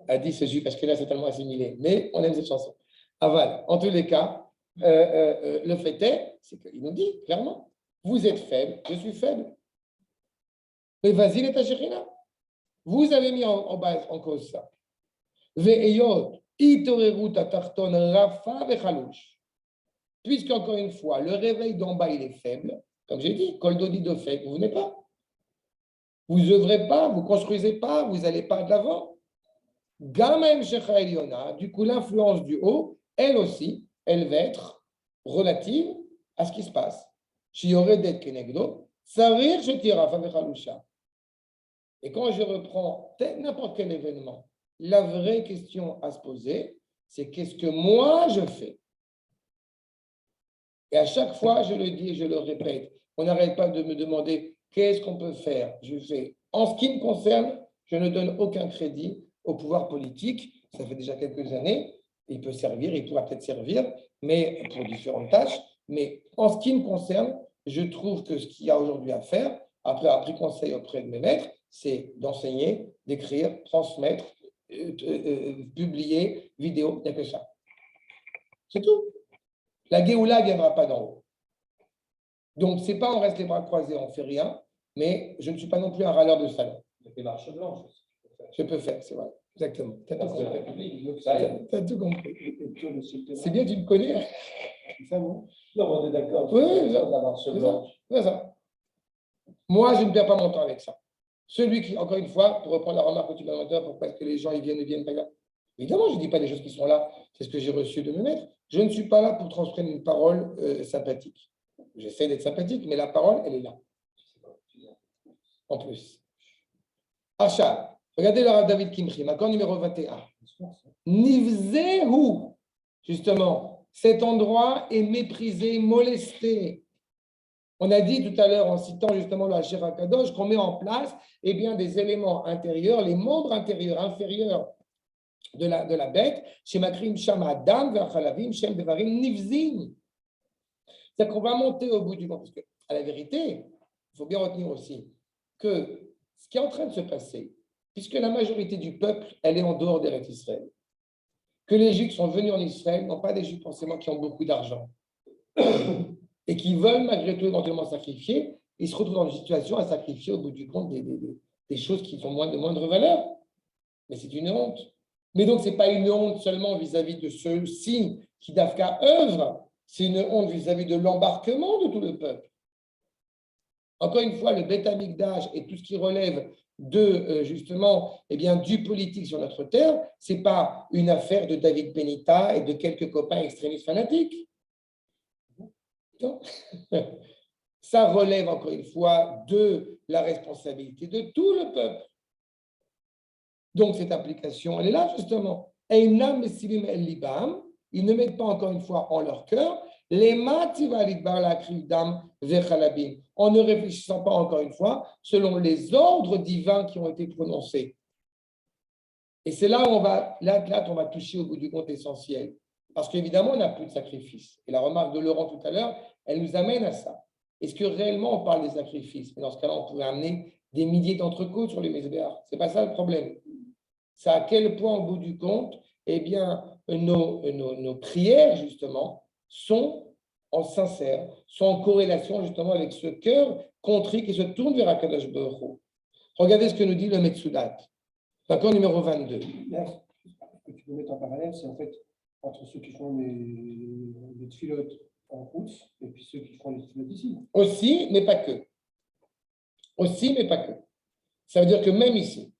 A dit ce juif, parce que là, c'est tellement assimilé. Mais on aime cette chanson. Aval. En tous les cas, le fait est, c'est qu'il nous dit clairement, vous êtes faible, je suis faible. Mais vas-y, les Tachérina. Vous avez mis en base en cause ça. Ve'eyot. Puisqu'encore une fois, le réveil d'en bas, il est faible, comme j'ai dit, Koldodi de fait, vous venez pas. Vous œuvrez pas, vous construisez pas, vous n'allez pas de l'avant. Gamem Shecha Eliona, du coup, l'influence du haut, elle aussi, elle va être relative à ce qui se passe. Shioredet Kenegdo, Sarir Shetira Favechalusha. Et quand je reprends n'importe quel événement, la vraie question à se poser, c'est qu'est-ce que moi je fais? Et à chaque fois, je le dis et je le répète, on n'arrête pas de me demander qu'est-ce qu'on peut faire. Je fais. En ce qui me concerne, je ne donne aucun crédit au pouvoir politique. Ça fait déjà quelques années. Il peut servir, il pourra peut-être servir, mais pour différentes tâches. Mais en ce qui me concerne, je trouve que ce qu'il y a aujourd'hui à faire, après avoir pris conseil auprès de mes maîtres, c'est d'enseigner, d'écrire, transmettre, publier, vidéo, il n'y a que ça. C'est tout. La Géoula ne viendra pas d'en haut. Donc, ce n'est pas on reste les bras croisés, on ne fait rien, mais je ne suis pas non plus un râleur de salon. Les marches blanches. Je peux faire, c'est vrai. Exactement. Tu as tout compris. Ça y est. Tu as tout compris. C'est bien, tu me connais. Ça bon. Non, on est d'accord. Oui, oui, la marche c'est ça. blanche. C'est ça. Moi, je ne perds pas mon temps avec ça. Celui qui, encore une fois, pour reprendre la remarque que tu m'as demandé, pourquoi est-ce que les gens ils viennent pas là? Évidemment, je ne dis pas des choses qui sont là, c'est ce que j'ai reçu de mes maîtres. Je ne suis pas là pour transmettre une parole sympathique. J'essaie d'être sympathique, mais la parole, elle est là. En plus. Achat. Regardez le Rav David Kimchi, accord numéro 21. Nivzehu. Justement, cet endroit est méprisé, molesté. On a dit tout à l'heure, en citant justement le Hacher HaKadosh, qu'on met en place bien, des éléments intérieurs, les membres intérieurs, inférieurs de la bête, chez Makrim Shama Dam, Verchalavim, Shem Devarim, Nivzim. C'est-à-dire qu'on va monter au bout du monde. Parce qu'à la vérité, il faut bien retenir aussi que ce qui est en train de se passer, puisque la majorité du peuple, elle est en dehors d'Eretz Israël, que les Juifs sont venus en Israël, non pas des Juifs forcément qui ont beaucoup d'argent, et qui veulent malgré tout éventuellement sacrifier, ils se retrouvent dans une situation à sacrifier au bout du compte des choses qui sont de moindre valeur. Mais c'est une honte. Mais donc, ce n'est pas une honte seulement vis-à-vis de ceux-ci qui d'Afka œuvrent, c'est une honte vis-à-vis de l'embarquement de tout le peuple. Encore une fois, le Beth Amikdash et tout ce qui relève de, justement, du politique sur notre terre, ce n'est pas une affaire de David Benita et de quelques copains extrémistes fanatiques. Non. Ça relève, encore une fois, de la responsabilité de tout le peuple. Donc, cette application, elle est là, justement. Ils ne mettent pas, encore une fois, en leur cœur les en ne réfléchissant pas, encore une fois, selon les ordres divins qui ont été prononcés. Et c'est là où on va toucher au bout du compte essentiel. Parce qu'évidemment, on n'a plus de sacrifice. Et la remarque de Laurent tout à l'heure, elle nous amène à ça. Est-ce que réellement on parle des sacrifices? Mais dans ce cas-là, on pourrait amener des milliers d'entrecôtes sur les Mizbeach. Ce n'est pas ça le problème. C'est à quel point, au bout du compte, nos prières, justement, sont en sincère, sont en corrélation, justement, avec ce cœur contrit qui se tourne vers Akadosh Baruch Hu. Regardez ce que nous dit le Metsudat. D'accord, numéro 22. Ce que tu peux mettre en parallèle, c'est en fait entre ceux qui font les tfilotes en route et puis ceux qui font les tfilotes ici. Aussi, mais pas que. Aussi, mais pas que. Ça veut dire que même ici,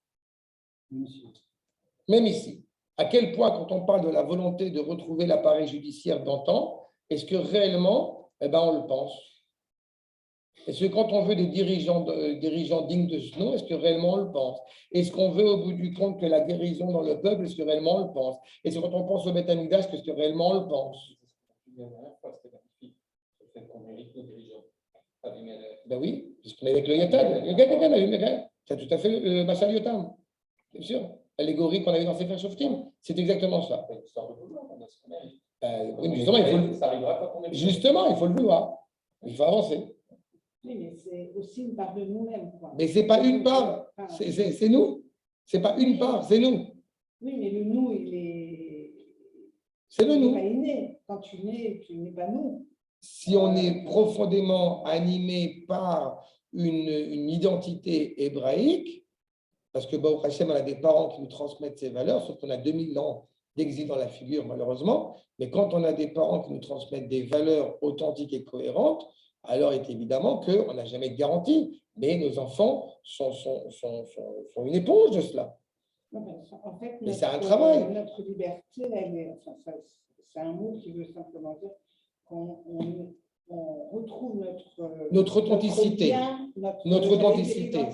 à quel point, quand on parle de la volonté de retrouver l'appareil judiciaire d'antan, est-ce que réellement, on le pense? Est-ce que quand on veut des dirigeants dignes de ce nom, est-ce que réellement on le pense? Est-ce qu'on veut au bout du compte que la guérison dans le peuple, est-ce que réellement on le pense? Et c'est quand on pense au Beth Amikdash, est-ce que réellement on le pense? Ben oui, puisqu'on est avec le Yatad. C'est tout à fait le Mashal Yotam. Bien sûr. L'allégorie qu'on avait dans Sefer Shoftim, c'est exactement ça. Oui, mais justement, il faut le vouloir. Il faut avancer. Oui, mais c'est aussi une part de nous-mêmes. Mais ce n'est pas une part, c'est nous. Ce n'est pas une part, c'est nous. Oui, mais le nous, il est. C'est le nous. Il n'est pas inné. Quand tu n'es pas nous. Si on est profondément animé par une identité hébraïque, parce que Baruch Hashem, on a des parents qui nous transmettent ces valeurs, sauf qu'on a 2000 ans d'exil dans la figure, malheureusement, mais quand on a des parents qui nous transmettent des valeurs authentiques et cohérentes, alors évidemment qu'on n'a jamais de garantie, mais nos enfants sont une éponge de cela. Non, en fait, mais c'est un travail. Notre liberté, c'est un mot qui veut simplement dire qu'on retrouve notre authenticité. Notre authenticité.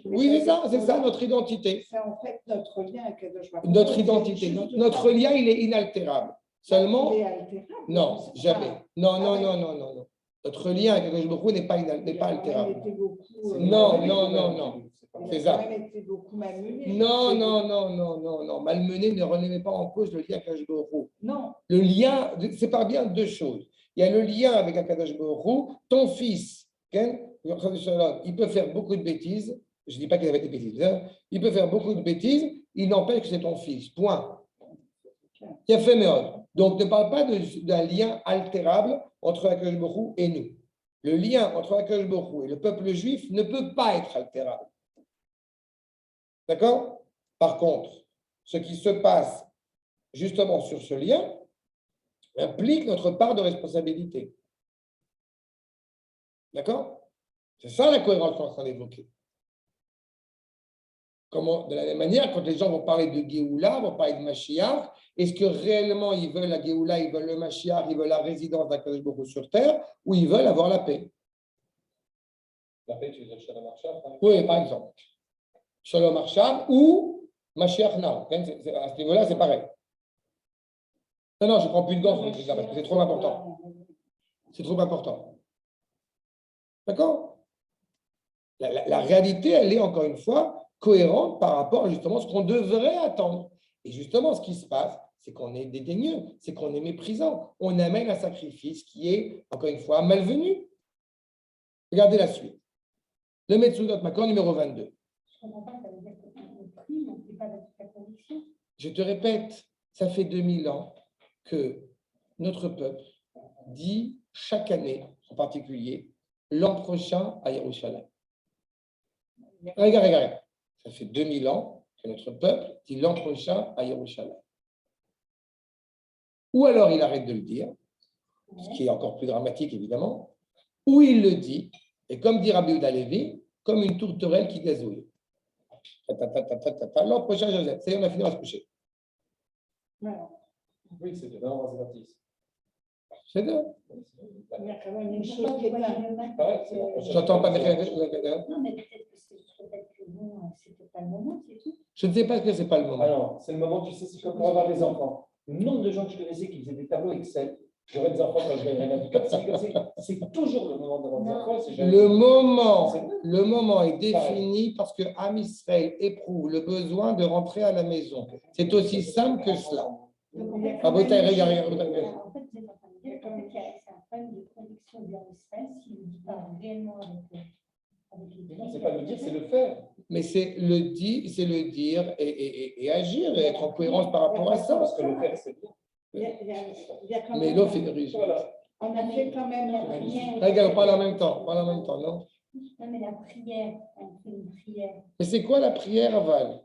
Oui, c'est ça, notre identité. C'est en fait notre lien avec Kadosh Baruch Hu. Notre identité. Notre lien, il est inaltérable. Seulement. Il est altérable. Non, jamais. Non. Notre lien avec Kadosh Baruch Hu n'est pas altérable. Non. C'est ça. Non. Malmené ne remet pas en cause le lien avec Kadosh Baruch Hu. Non. Le lien, sépare bien deux choses. Il y a le lien avec Akadosh Baruch Hu. Ton fils, il peut faire beaucoup de bêtises. Je ne dis pas qu'il avait des bêtises. Il peut faire beaucoup de bêtises. Il n'empêche que c'est ton fils. Point. Il a fait méode. Donc, ne parle pas d'un lien altérable entre Akadosh Baruch Hu et nous. Le lien entre Akadosh Baruch Hu et le peuple juif ne peut pas être altérable. D'accord? Par contre, ce qui se passe justement sur ce lien implique notre part de responsabilité. D'accord? C'est ça la cohérence qu'on est en train d'évoquer. Comment, de la même manière, quand les gens vont parler de Géoula, vont parler de Mashiach, est-ce que réellement ils veulent la Géoula, ils veulent le Mashiach, ils veulent la résidence d'Akadosh Baruch Hu sur terre, ou ils veulent avoir la paix? La paix, tu veux dire Shalom Arsham, hein? Oui, par exemple. Shalom Arsham ou Mashiach Now. À ce niveau-là, c'est pareil. Non, je ne prends plus de gants sur les trucs là, parce que c'est trop important. C'est trop important. D'accord? La réalité, elle est encore une fois cohérente par rapport à justement ce qu'on devrait attendre. Et justement, ce qui se passe, c'est qu'on est dédaigneux, c'est qu'on est méprisant. On amène un sacrifice qui est, encore une fois, malvenu. Regardez la suite. Le Metsudot Makor numéro 22. Je ne comprends pas, ça veut dire qu'on prie, on ne fait pas la conviction. Je te répète, ça fait 2000 ans que notre peuple dit chaque année, en particulier, l'an prochain à Yerushalayim. Regarde. Ça fait 2000 ans que notre peuple dit l'an prochain à Yerushalayim. Ou alors il arrête de le dire, ce qui est encore plus dramatique évidemment, ou il le dit, et comme dit Rabbi Yehuda Levi, comme une tourterelle qui gazouille. L'an prochain, Joseph, ça y est, on a fini, on va se coucher. Oui, c'est de l'an baptiste. C'est deux. Il y a quand même une chose qui est Pareil, c'est l'an prochain. J'entends pas. Non, mais peut-être que bon, c'était pas le moment, c'est tout. Je ne sais pas que ce n'est pas le moment. Alors, c'est le moment, tu sais, c'est comme pour avoir des enfants. Le nombre de gens que je connaissais qui faisaient des tableaux Excel, j'aurais des enfants quand je gagnerais ma vie. C'est toujours le moment d'avoir des enfants. c'est jamais- Le moment est défini parce que Am Israël éprouve le besoin de rentrer à la maison. C'est aussi simple que cela. Donc, en fait, Ah, bon, t'as- regarde. en fait, vous êtes en train de dire qu'en fait, c'est un problème de conviction bien Israël s'il ne dit pas réellement avec les Non, c'est pas le dire, c'est le faire. Mais c'est le dire et agir et être en cohérence par rapport à ça. Parce que le faire, c'est bien. Il y a quand Mais même- l'eau fait des ruses. Voilà. On a fait quand même la prière. Regarde, on parle en même temps, non? Non, mais la prière, on fait une prière. Mais c'est quoi la prière, Aval?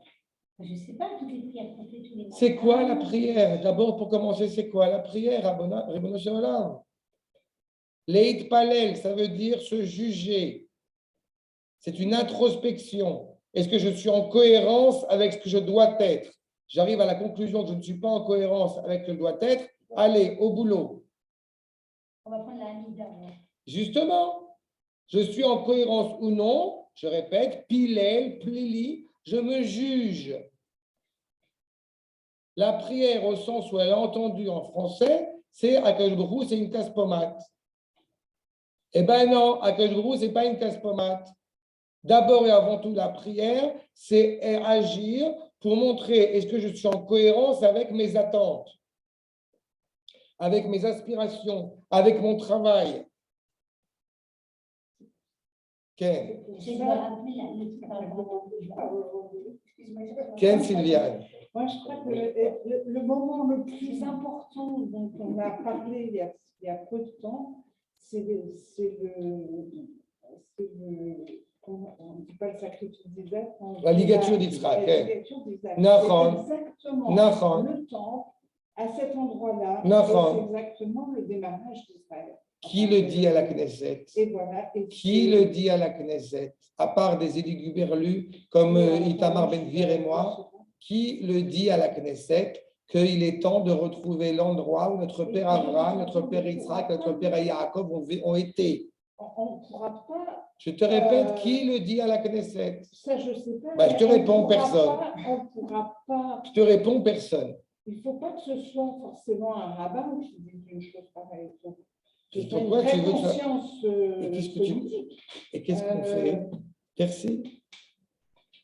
Je ne sais pas, toutes les prières qu'on fait tous les matins. C'est quoi la prière? D'abord, pour commencer, c'est quoi la prière, Ribono Shel Olam? Leit Palel, ça veut dire se juger. C'est une introspection. Est-ce que je suis en cohérence avec ce que je dois être? J'arrive à la conclusion que je ne suis pas en cohérence avec ce que je dois être. Allez, au boulot. On va prendre la Hamida. Justement, je suis en cohérence ou non, je répète, pilel, plili, je me juge. La prière, au sens où elle est entendue en français, c'est Akadosh Baruch Hu, c'est une casse-pommade. Eh bien non, Akadosh Baruch Hu, ce n'est pas une casse-pommade. D'abord et avant tout, la prière, c'est agir pour montrer est-ce que je suis en cohérence avec mes attentes, avec mes aspirations, avec mon travail. Ken, Je dois rappeler Ken Sylviane. Moi, je crois que le moment le plus important dont on a parlé il y a peu de temps, c'est le on ne dit pas le sacrifice d'Isaac. La ligature d'Israël. La ligature d'Isaac. Nachon. C'est exactement Nachon. le temps, à cet endroit-là, Nachon. c'est exactement le démarrage d'Israël. Qui le dit à la Knesset? Et voilà. Et Qui le dit à la Knesset? À part des éluguberlus comme Itamar Ben-Gvir et moi, qui le dit à la Knesset qu'il est temps de retrouver l'endroit où notre père Abraham, notre père Yitzhak, notre père Yaakov ont été? On ne pourra pas. Je te répète, qui le dit à la Knesset? Ça, je ne sais pas. Bah, je te réponds, personne. On ne pourra pas. Je te réponds, personne. Il ne faut pas que ce soit forcément un rabbin qui dise une chose pareille. Il faut que Et tu aies une pourquoi tu vraie veux ça? conscience Et qu'est-ce que tu politique. Et qu'est-ce qu'on fait? Merci.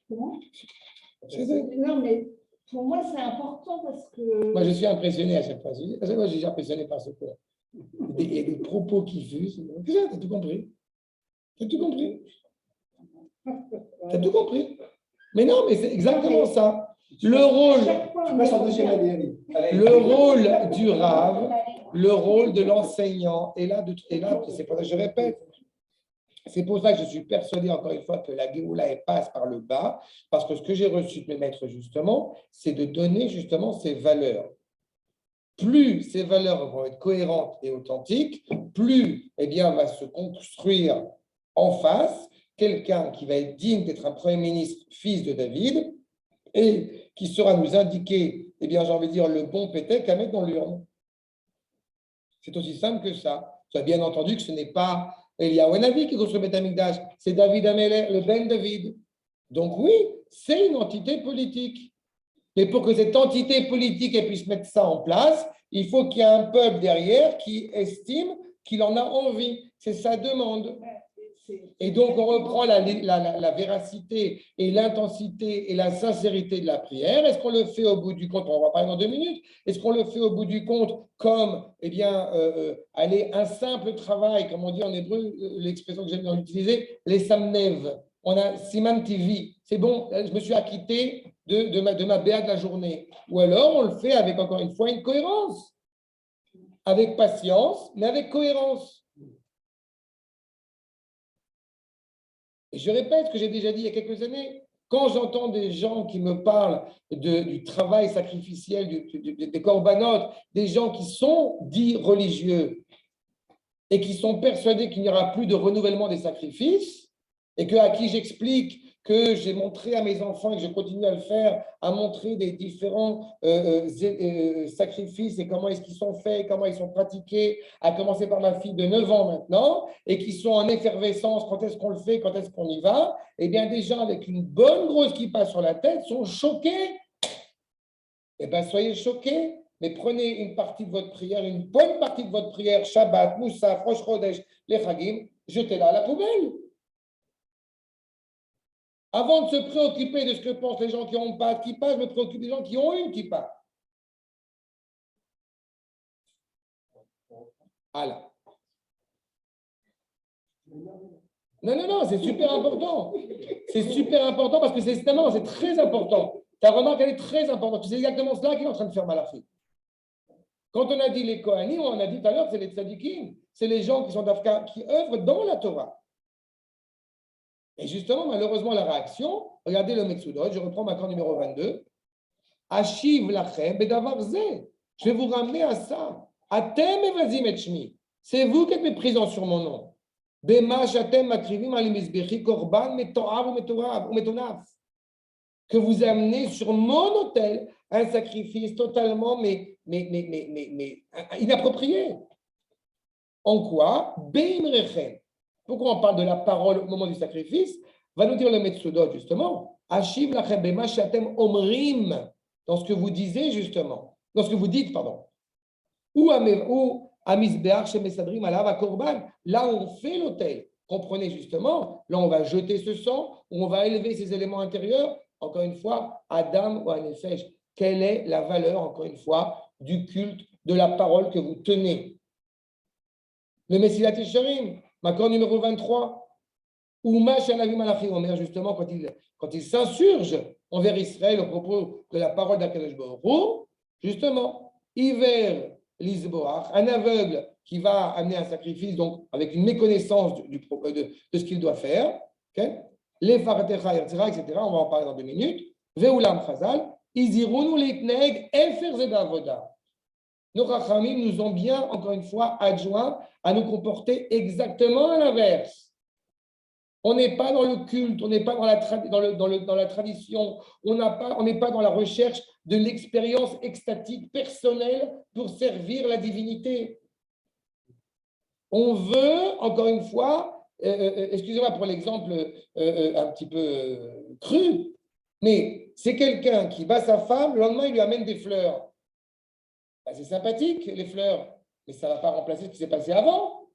Comment? C'est ça. Non, mais pour moi, c'est important parce que. Moi, je suis impressionné à chaque fois. À chaque fois, je suis impressionné par ce point. Il y a des propos qui fusent. Tu as tout compris. Tu as tout compris. Tu as tout compris. Mais non, mais c'est exactement ça. Le rôle du rave, le rôle de l'enseignant, et là, c'est pour ça que je répète, c'est pour ça que je suis persuadé, encore une fois, que la Géoula, elle passe par le bas, parce que ce que j'ai reçu de mes maîtres, justement, c'est de donner, justement, ces valeurs. plus ces valeurs vont être cohérentes et authentiques, plus eh bien, va se construire en face quelqu'un qui va être digne d'être un Premier ministre fils de David et qui saura nous indiquer, eh bien, j'ai envie de dire, le bon pétec à mettre dans l'urne. C'est aussi simple que ça. Tu as bien entendu que ce n'est pas Eliyahu Hanavi qui construit le Beth Amikdash, c'est David Amelech, le Ben David. Donc oui, c'est une entité politique. Mais pour que cette entité politique puisse mettre ça en place, il faut qu'il y ait un peuple derrière qui estime qu'il en a envie. C'est sa demande. Et donc, on reprend la véracité et l'intensité et la sincérité de la prière. Est-ce qu'on le fait au bout du compte? On va parler dans 2 minutes. Est-ce qu'on le fait au bout du compte comme, eh bien, allez, un simple travail, comme on dit en hébreu, l'expression que j'aime bien utiliser, les samnev. On a Siman TV. C'est bon, je me suis acquitté de ma béa de la journée. Ou alors, on le fait avec, encore une fois, une cohérence. Avec patience, mais avec cohérence. Et je répète ce que j'ai déjà dit il y a quelques années. Quand j'entends des gens qui me parlent du travail sacrificiel, des corbanotes, des gens qui sont dits religieux et qui sont persuadés qu'il n'y aura plus de renouvellement des sacrifices, et à qui j'explique que j'ai montré à mes enfants et que je continue à le faire, à montrer des différents sacrifices et comment est-ce qu'ils sont faits, comment ils sont pratiqués, à commencer par ma fille de 9 ans maintenant, et qui sont en effervescence, quand est-ce qu'on le fait, quand est-ce qu'on y va, eh bien des gens avec une bonne grosse kippa sur la tête sont choqués. Eh bien, soyez choqués, mais prenez une partie de votre prière, une bonne partie de votre prière, Shabbat, Moussa, Rosh Chodesh, les Chagim, jetez-la à la poubelle. Avant de se préoccuper de ce que pensent les gens qui n'ont pas de kippa, je me préoccupe des gens qui ont une kippa. Voilà. Non, c'est super important. C'est super important parce que c'est très important. Ta remarque, elle est très importante. C'est exactement cela qu'il est en train de faire Malachi. Quand on a dit les Kohanim, on a dit tout à l'heure, c'est les tzadikim. C'est les gens qui sont d'Afka, qui œuvrent dans la Torah. Et justement, malheureusement, la réaction, regardez le Metsudot, je reprends ma carte numéro 22. Ashiv lachem bedavar zeh. Je vais vous ramener à ça. Atem evazim et shmi. C'est vous qui êtes méprisants sur mon nom. Bema shatem makrivim al mizbechi korban metoav ou metonaf. Que vous amenez sur mon autel un sacrifice totalement mais inapproprié. En quoi? Beim rechem. Pourquoi on parle de la parole au moment du sacrifice? Va nous dire le Metsudot, justement. Ashiv lachem bema shatem omrim. Dans ce que vous disiez, justement. Dans ce que vous dites, pardon. Ou à Misbeach chez Mesadrim, à la Korban. Là où on fait l'autel. Comprenez justement, là on va jeter ce sang, on va élever ces éléments intérieurs. Encore une fois, Adam ou Anefesh. Quelle est la valeur, encore une fois, du culte, de la parole que vous tenez? Le Messilat Yesharim, Makor numéro 23. Ouma Shanavi Malachi Omer, justement, quand il s'insurge envers Israël au propos de la parole d'Akadosh Baruch Hu, justement, Iver Lisboach, un aveugle qui va amener un sacrifice, donc avec une méconnaissance de ce qu'il doit faire, okay? Les Faratecha, etc., on va en parler dans 2 minutes. Veulam Chazal, Izirunu Leitneg, Efer Zedavoda. Nos Chachamim nous ont bien, encore une fois, adjoints à nous comporter exactement à l'inverse. On n'est pas dans le culte, on n'est pas dans la tradition, on n'est pas dans la recherche de l'expérience extatique personnelle pour servir la divinité. On veut, encore une fois, excusez-moi pour l'exemple un petit peu cru, mais c'est quelqu'un qui bat sa femme, le lendemain il lui amène des fleurs. Ben, c'est sympathique, les fleurs, mais ça ne va pas remplacer ce qui s'est passé avant.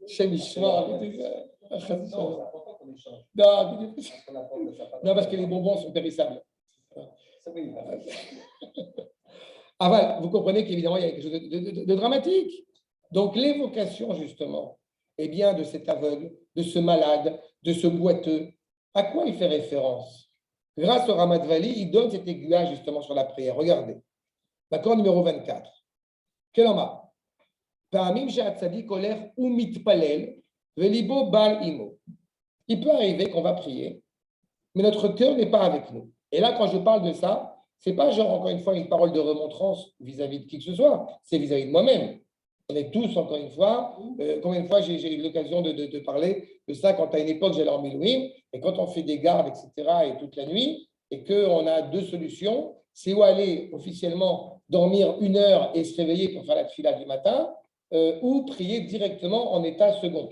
Chez Michelin. Non, parce que les bonbons sont périssables. Vous comprenez qu'évidemment, il y a quelque chose de dramatique. Donc, l'évocation, justement, eh bien, de cet aveugle, de ce malade, de ce boiteux, à quoi il fait référence? Grâce au Ramadvali, il donne cet aiguillage, justement, sur la prière. Regardez. L'accord numéro 24. Quel homme a? Il peut arriver qu'on va prier, mais notre cœur n'est pas avec nous. Et là, quand je parle de ça, ce n'est pas genre, encore une fois, une parole de remontrance vis-à-vis de qui que ce soit, c'est vis-à-vis de moi-même. On est tous, encore une fois, combien de fois j'ai eu l'occasion de parler de ça quand à une époque j'allais en Milouim, et quand on fait des gardes, etc., et toute la nuit, et qu'on a deux solutions, c'est où aller officiellement dormir 1 heure et se réveiller pour faire la tefila du matin, ou prier directement en état second.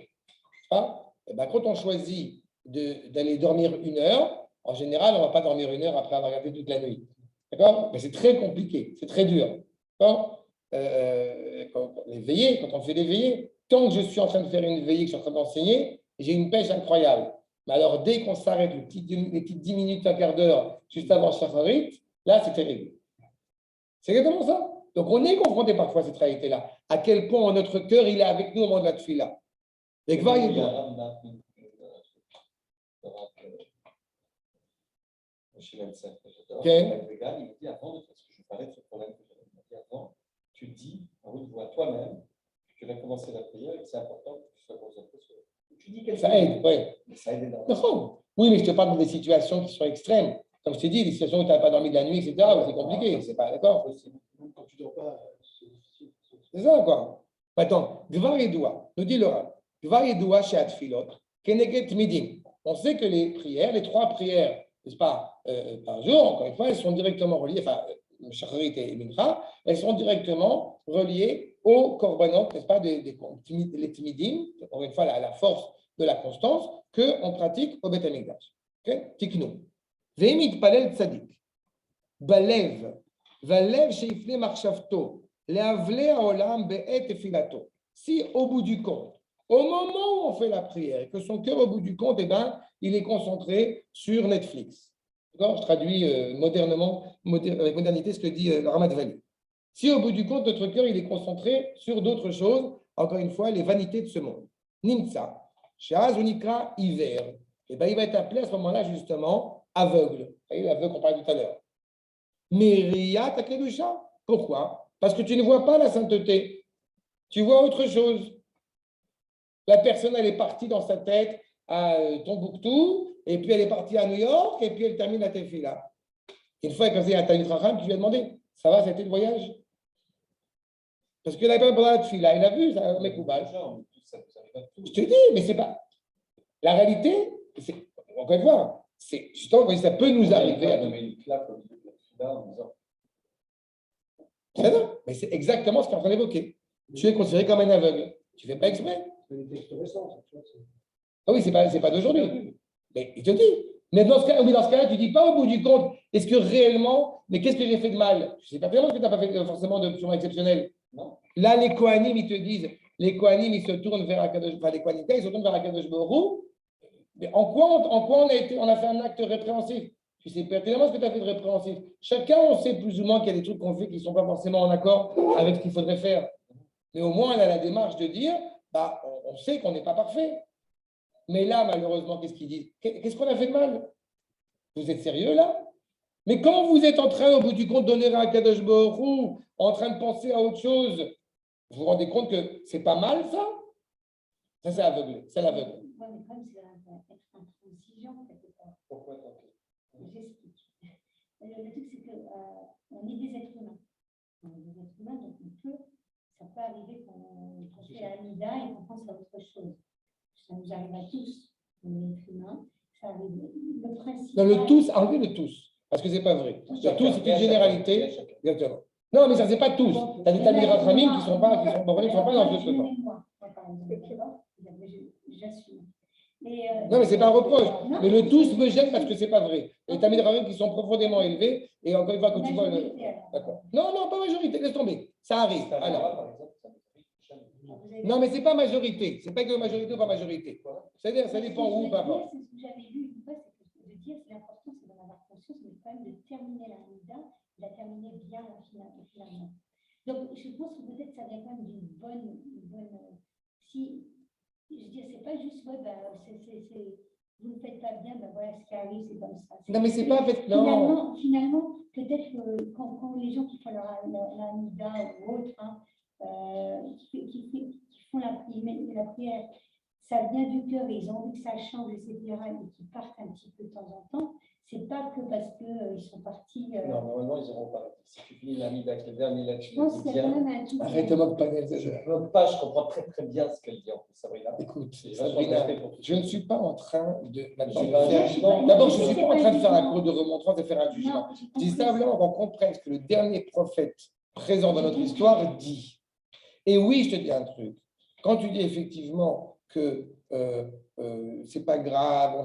Hein? Et ben, quand on choisit d'aller dormir 1 heure, en général, on ne va pas dormir 1 heure après avoir regardé toute la nuit. D'accord? Mais c'est très compliqué, c'est très dur. D'accord? Les veillées, quand on fait des veillées, tant que je suis en train de faire une veillée, que je suis en train d'enseigner, j'ai une pêche incroyable. Mais alors, dès qu'on s'arrête les petites 10 minutes, un quart d'heure, juste avant Shacharit, là, c'est terrible. C'est exactement ça. Donc, on est confronté parfois à cette réalité-là. À quel point notre cœur, il est avec nous au moment de la tefila. Et Il y a un rame chez Meltzer, il dit avant, parce que je parlais de ce problème que j'avais dit avant, tu dis à haute voix toi-même que tu vas commencer la prière et que c'est important que tu sois concentré sur. Tu dis quelque chose. Ça aide, oui. Mais ça aide énormément. Oui, mais je te parle des situations qui sont extrêmes. Comme je t'ai dit, des situations où tu n'as pas dormi de la nuit, etc., c'est compliqué. C'est pas d'accord. Même quand tu ne dors pas, C'est ça, quoi. Attends, Dvar Yedoua, nous dit le Rav, Dvar Yedoua chez Atfilot, Keneget Midim. On sait que les prières, les 3 prières, n'est-ce pas, par jour, encore une fois, elles sont directement reliées, enfin, Shacharit et Mincha, elles sont directement reliées aux korbanot, n'est-ce pas, les timidim, encore une fois, la force de la constance qu'on pratique au Beth Amikdash. Tiknou. Ve'imit palel tzadik. Balev. Valev sheifne marchavto. Si au bout du compte, au moment où on fait la prière, et que son cœur au bout du compte, eh ben, il est concentré sur Netflix. Je traduis modernement, avec modernité ce que dit le Ramat Vali. Si au bout du compte, notre cœur il est concentré sur d'autres choses, encore une fois, les vanités de ce monde. Nimsa, Shaz Unikra, hiver. Eh ben, il va être appelé à ce moment-là justement aveugle. Vous voyez, l'aveugle qu'on parlait tout à l'heure. Meria Takedusha. Pourquoi? Parce que tu ne vois pas la sainteté. Tu vois autre chose. La personne, elle est partie dans sa tête à Tombouctou, et puis elle est partie à New York, et puis elle termine à Tefila. Une fois qu'elle est à Taït Raham, tu lui as demandé, ça va, c'était le voyage? Parce que la personne pendant la Tefila, il a vu, ça mec coupable. Je te dis, mais c'est pas. La réalité, c'est, encore une fois, c'est justement, ça peut nous arriver à nommer une claque au milieu de la Tefila en disant. Mais c'est exactement ce qu'on est en train d'évoquer. Tu es considéré comme un aveugle. Tu ne fais pas exprès. c'est des textes récents. Ah oui, c'est pas d'aujourd'hui. Mais il te dit. Mais dans ce cas-là, tu ne dis pas au bout du compte, est-ce que réellement, mais qu'est-ce que j'ai fait de mal? Je ne sais pas vraiment ce que tu n'as pas fait forcément de purement exceptionnel. Non. Là, les Kohanim, ils te disent, les Kohanim, ils se tournent vers Akadosh, enfin les Kohanim, ils se tournent vers Akadosh Baruch Hu. Mais en quoi on a fait un acte répréhensif? Tu sais pertinemment ce que tu as fait de répréhensif. Chacun, on sait plus ou moins qu'il y a des trucs qu'on fait qui ne sont pas forcément en accord avec ce qu'il faudrait faire. Mais au moins, elle a la démarche de dire, bah, on sait qu'on n'est pas parfait. Mais là, malheureusement, qu'est-ce qu'ils disent? Qu'est-ce qu'on a fait de mal? Vous êtes sérieux là? Mais quand vous êtes en train, au bout du compte, d'honorer un Kadosh Baruch Hu, en train de penser à autre chose, vous vous rendez compte que c'est pas mal ça? Ça, c'est aveugle. C'est l'aveugle. Oui, mais quand même, c'est être intransigeant quelque part. Pourquoi? J'explique. Le truc, c'est qu'on est des êtres humains. On est des êtres humains, donc ça peut arriver qu'on fait la Hamida et qu'on pense à autre chose. Ça nous arrive à tous. On est êtres humains. Ça arrive. Le principe. Non, le tous, enlevez le tous, parce que ce n'est pas vrai. Le tous, c'est une généralité. Exactement. Non, mais ça, c'est pas tous. Tu as des Talmid Chachamim qui ne sont pas dans ce sens. J'assume. Non, mais ce n'est pas un reproche. Mais le tous me gêne parce que ce n'est pas vrai. Les Talmid Chachamim qui sont profondément élevés, et encore une fois, quand tu vois. D'accord. Non, pas majorité, laisse tomber. Ça arrive. Alors. Non, mais ce n'est pas majorité. Ce n'est pas que majorité ou pas majorité. C'est-à-dire, ça dépend où, pas. C'est ce que j'avais lu une fois, c'est de dire que l'important, c'est d'en avoir conscience, mais quand même de terminer la Hamida, de la terminer bien finalement. Donc, je pense que peut-être ça vient quand même d'une bonne. Si, je veux dire, c'est pas juste, ouais, vous ne faites pas bien, ben voilà, ce qui arrive, c'est comme ça. Non, mais c'est pas fait. Non. Finalement, peut-être que quand les gens qui font la Hamida ou autre, hein, qui font la prière, ça vient du cœur, ils ont envie que ça change, etc., et qui partent un petit peu de temps en temps, c'est pas que parce qu'ils sont partis. Non, normalement, ils n'auront pas. Si tu finis l'Amida avec les derniers lettres, Je pense qu'il y a quand même un truc. Arrête de moque pas Je ne bloque pas, je comprends très très bien ce qu'elle dit en plus, Sabrina. Écoute, J'ai vachement de Sabrina, respect pour tout je ça. ne suis pas en train de maintenant Je de suis pas un faire. jugement. D'abord, je ne C'est suis pas en pas train de faire un jugement. cours de remontrance, de faire un jugement. Non, j'ai Je dis compris. simplement qu'on comprenne ce que le dernier prophète présent dans notre histoire dit. Et oui, je te dis un truc. Quand tu dis effectivement que c'est pas grave,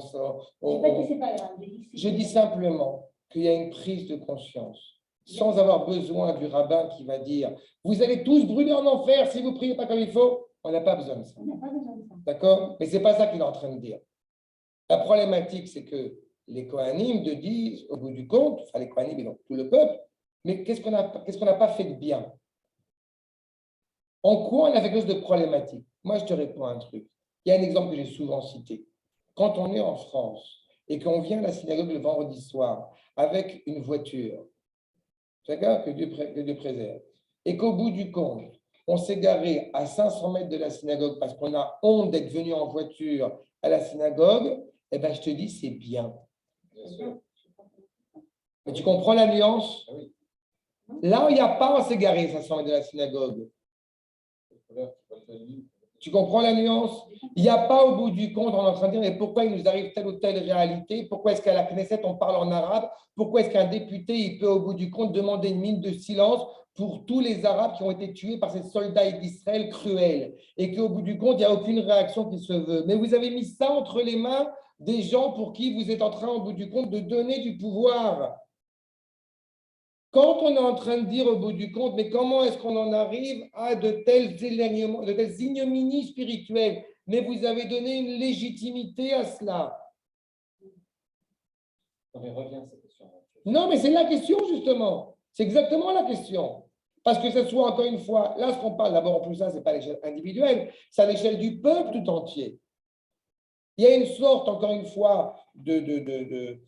J'ai pas dit c'est pas grave. je dis simplement qu'il y a une prise de conscience, sans avoir besoin du rabbin qui va dire « Vous allez tous brûler en enfer si vous ne priez pas comme il faut ». On n'a pas besoin de ça. On n'a pas besoin de ça. D'accord? Mais ce n'est pas ça qu'il est en train de dire. La problématique, c'est que les Kohanim te disent, au bout du compte, enfin les Kohanim et donc tout le peuple, mais qu'est-ce qu'on n'a pas fait de bien? En quoi on a fait quelque chose de problématique? Moi, je te réponds à un truc. Il y a un exemple que j'ai souvent cité. Quand on est en France et qu'on vient à la synagogue le vendredi soir avec une voiture, d'accord, que Dieu préserve, et qu'au bout du compte, on s'est garé à 500 mètres de la synagogue parce qu'on a honte d'être venu en voiture à la synagogue, eh bien, je te dis, c'est bien. Bien sûr. Mais tu comprends la nuance? Ah oui. Là où il n'y a pas, on s'est garé à 500 mètres de la synagogue. Tu comprends la nuance? Il n'y a pas au bout du compte, on est en train de dire, mais pourquoi il nous arrive telle ou telle réalité? Pourquoi est-ce qu'à la Knesset, on parle en arabe? Pourquoi est-ce qu'un député, il peut au bout du compte demander une minute de silence pour tous les Arabes qui ont été tués par ces soldats d'Israël cruels? Et qu'au bout du compte, il n'y a aucune réaction qui se veut. Mais vous avez mis ça entre les mains des gens pour qui vous êtes en train, au bout du compte, de donner du pouvoir. Quand on est en train de dire au bout du compte, mais comment est-ce qu'on en arrive à de tels éloignements, de telles ignominies spirituelles? Mais vous avez donné une légitimité à cela. Non, mais reviens à cette question. Non, mais c'est la question, justement. C'est exactement la question. Parce que ce soit, encore une fois, là, ce qu'on parle, d'abord, en plus, ça, ce n'est pas à l'échelle individuelle, c'est à l'échelle du peuple tout entier. Il y a une sorte, encore une fois, de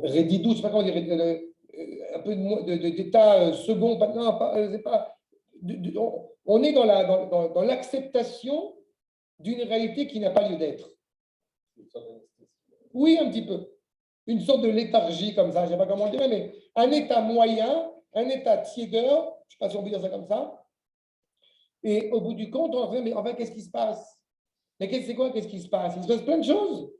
rédidou, je ne sais pas comment dire, un peu d'état second, on est dans l'acceptation d'une réalité qui n'a pas lieu d'être. Oui, un petit peu. Une sorte de léthargie comme ça, je ne sais pas comment dire, mais un état moyen, un état tiédeur, je ne sais pas si on peut dire ça comme ça, et au bout du compte, on se dit, mais enfin, qu'est-ce qui se passe? Mais c'est quoi, qu'est-ce qui se passe? Il se passe plein de choses.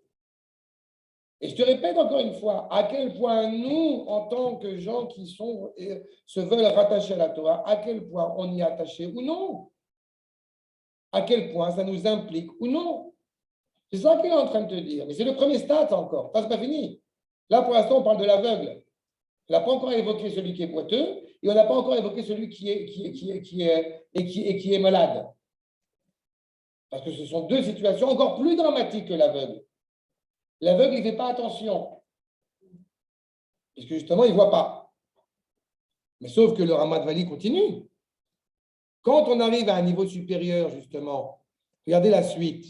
Et je te répète encore une fois, à quel point nous, en tant que gens qui se veulent rattacher à la Torah, à quel point on y est attaché ou non? À quel point ça nous implique ou non? C'est ça qu'il est en train de te dire. Mais c'est le premier stade encore. Ça, c'est pas fini. Là, pour l'instant, on parle de l'aveugle. On n'a pas encore évoqué celui qui est boiteux et on n'a pas encore évoqué celui qui est malade. Parce que ce sont deux situations encore plus dramatiques que l'aveugle. L'aveugle, il ne fait pas attention. Parce que justement, il ne voit pas. Mais sauf que le Ramat Vali continue. Quand on arrive à un niveau supérieur, justement, regardez la suite.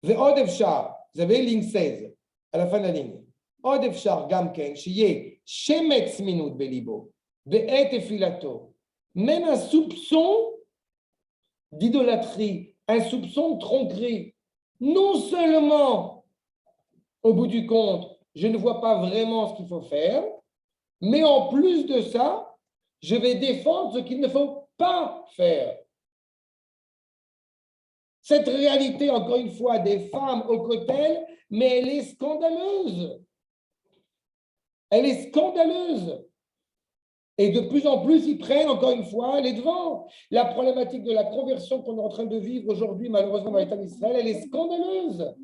Ve'od efshar, vous avez ligne 16, à la fin de la ligne. Od efshar gamken, shiye, shemetz minut belibo, ve'et efilato. Même un soupçon d'idolâtrie, un soupçon de tromperie, non seulement au bout du compte, je ne vois pas vraiment ce qu'il faut faire, mais en plus de ça, je vais défendre ce qu'il ne faut pas faire. Cette réalité, encore une fois, des femmes au cotel, mais elle est scandaleuse. Elle est scandaleuse. Et de plus en plus, ils prennent, encore une fois, les devants. La problématique de la conversion qu'on est en train de vivre aujourd'hui, malheureusement, dans l'État d'Israël, elle est scandaleuse.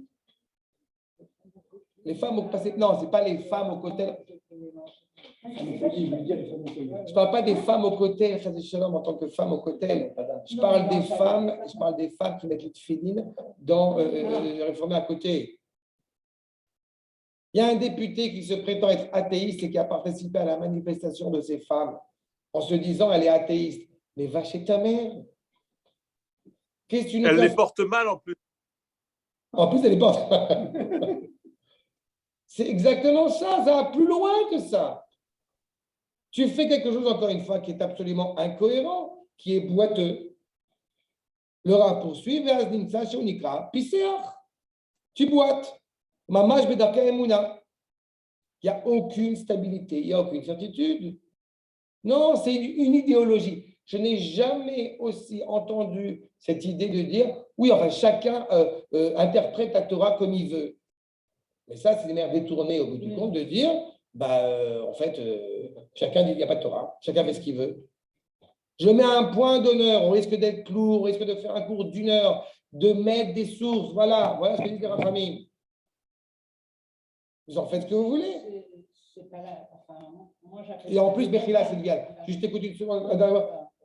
Les femmes au passé, non, ce n'est pas les femmes au côté. Je ne parle pas des femmes au côté, en tant que femmes au côté. Je parle des femmes qui mettent les tefilines dans les réformés à côté. Il y a un député qui se prétend être athéiste et qui a participé à la manifestation de ces femmes en se disant elle est athéiste. Mais va chez ta mère. Qu'est-ce que tu nous Elle les porte mal en plus. En plus, elle les porte mal. C'est exactement ça, ça va plus loin que ça. Tu fais quelque chose, encore une fois, qui est absolument incohérent, qui est boiteux. Le Rav poursuit, tu boites. Mamash bedarka emuna. Il n'y a aucune stabilité, il n'y a aucune certitude. Non, c'est une idéologie. Je n'ai jamais aussi entendu cette idée de dire, oui, enfin, chacun interprète la Torah comme il veut. Mais ça, c'est des manières détournées au bout du compte de dire, en fait, chacun dit qu'il n'y a pas de Torah, chacun fait ce qu'il veut. Je mets un point d'honneur, on risque d'être lourd, on risque de faire un cours d'1 heure, de mettre des sources, voilà ce que dit les Rachamim. Vous en faites ce que vous voulez. C'est pas là. Enfin, moi, et en plus, Bechila, c'est légal. Juste écoute une seconde.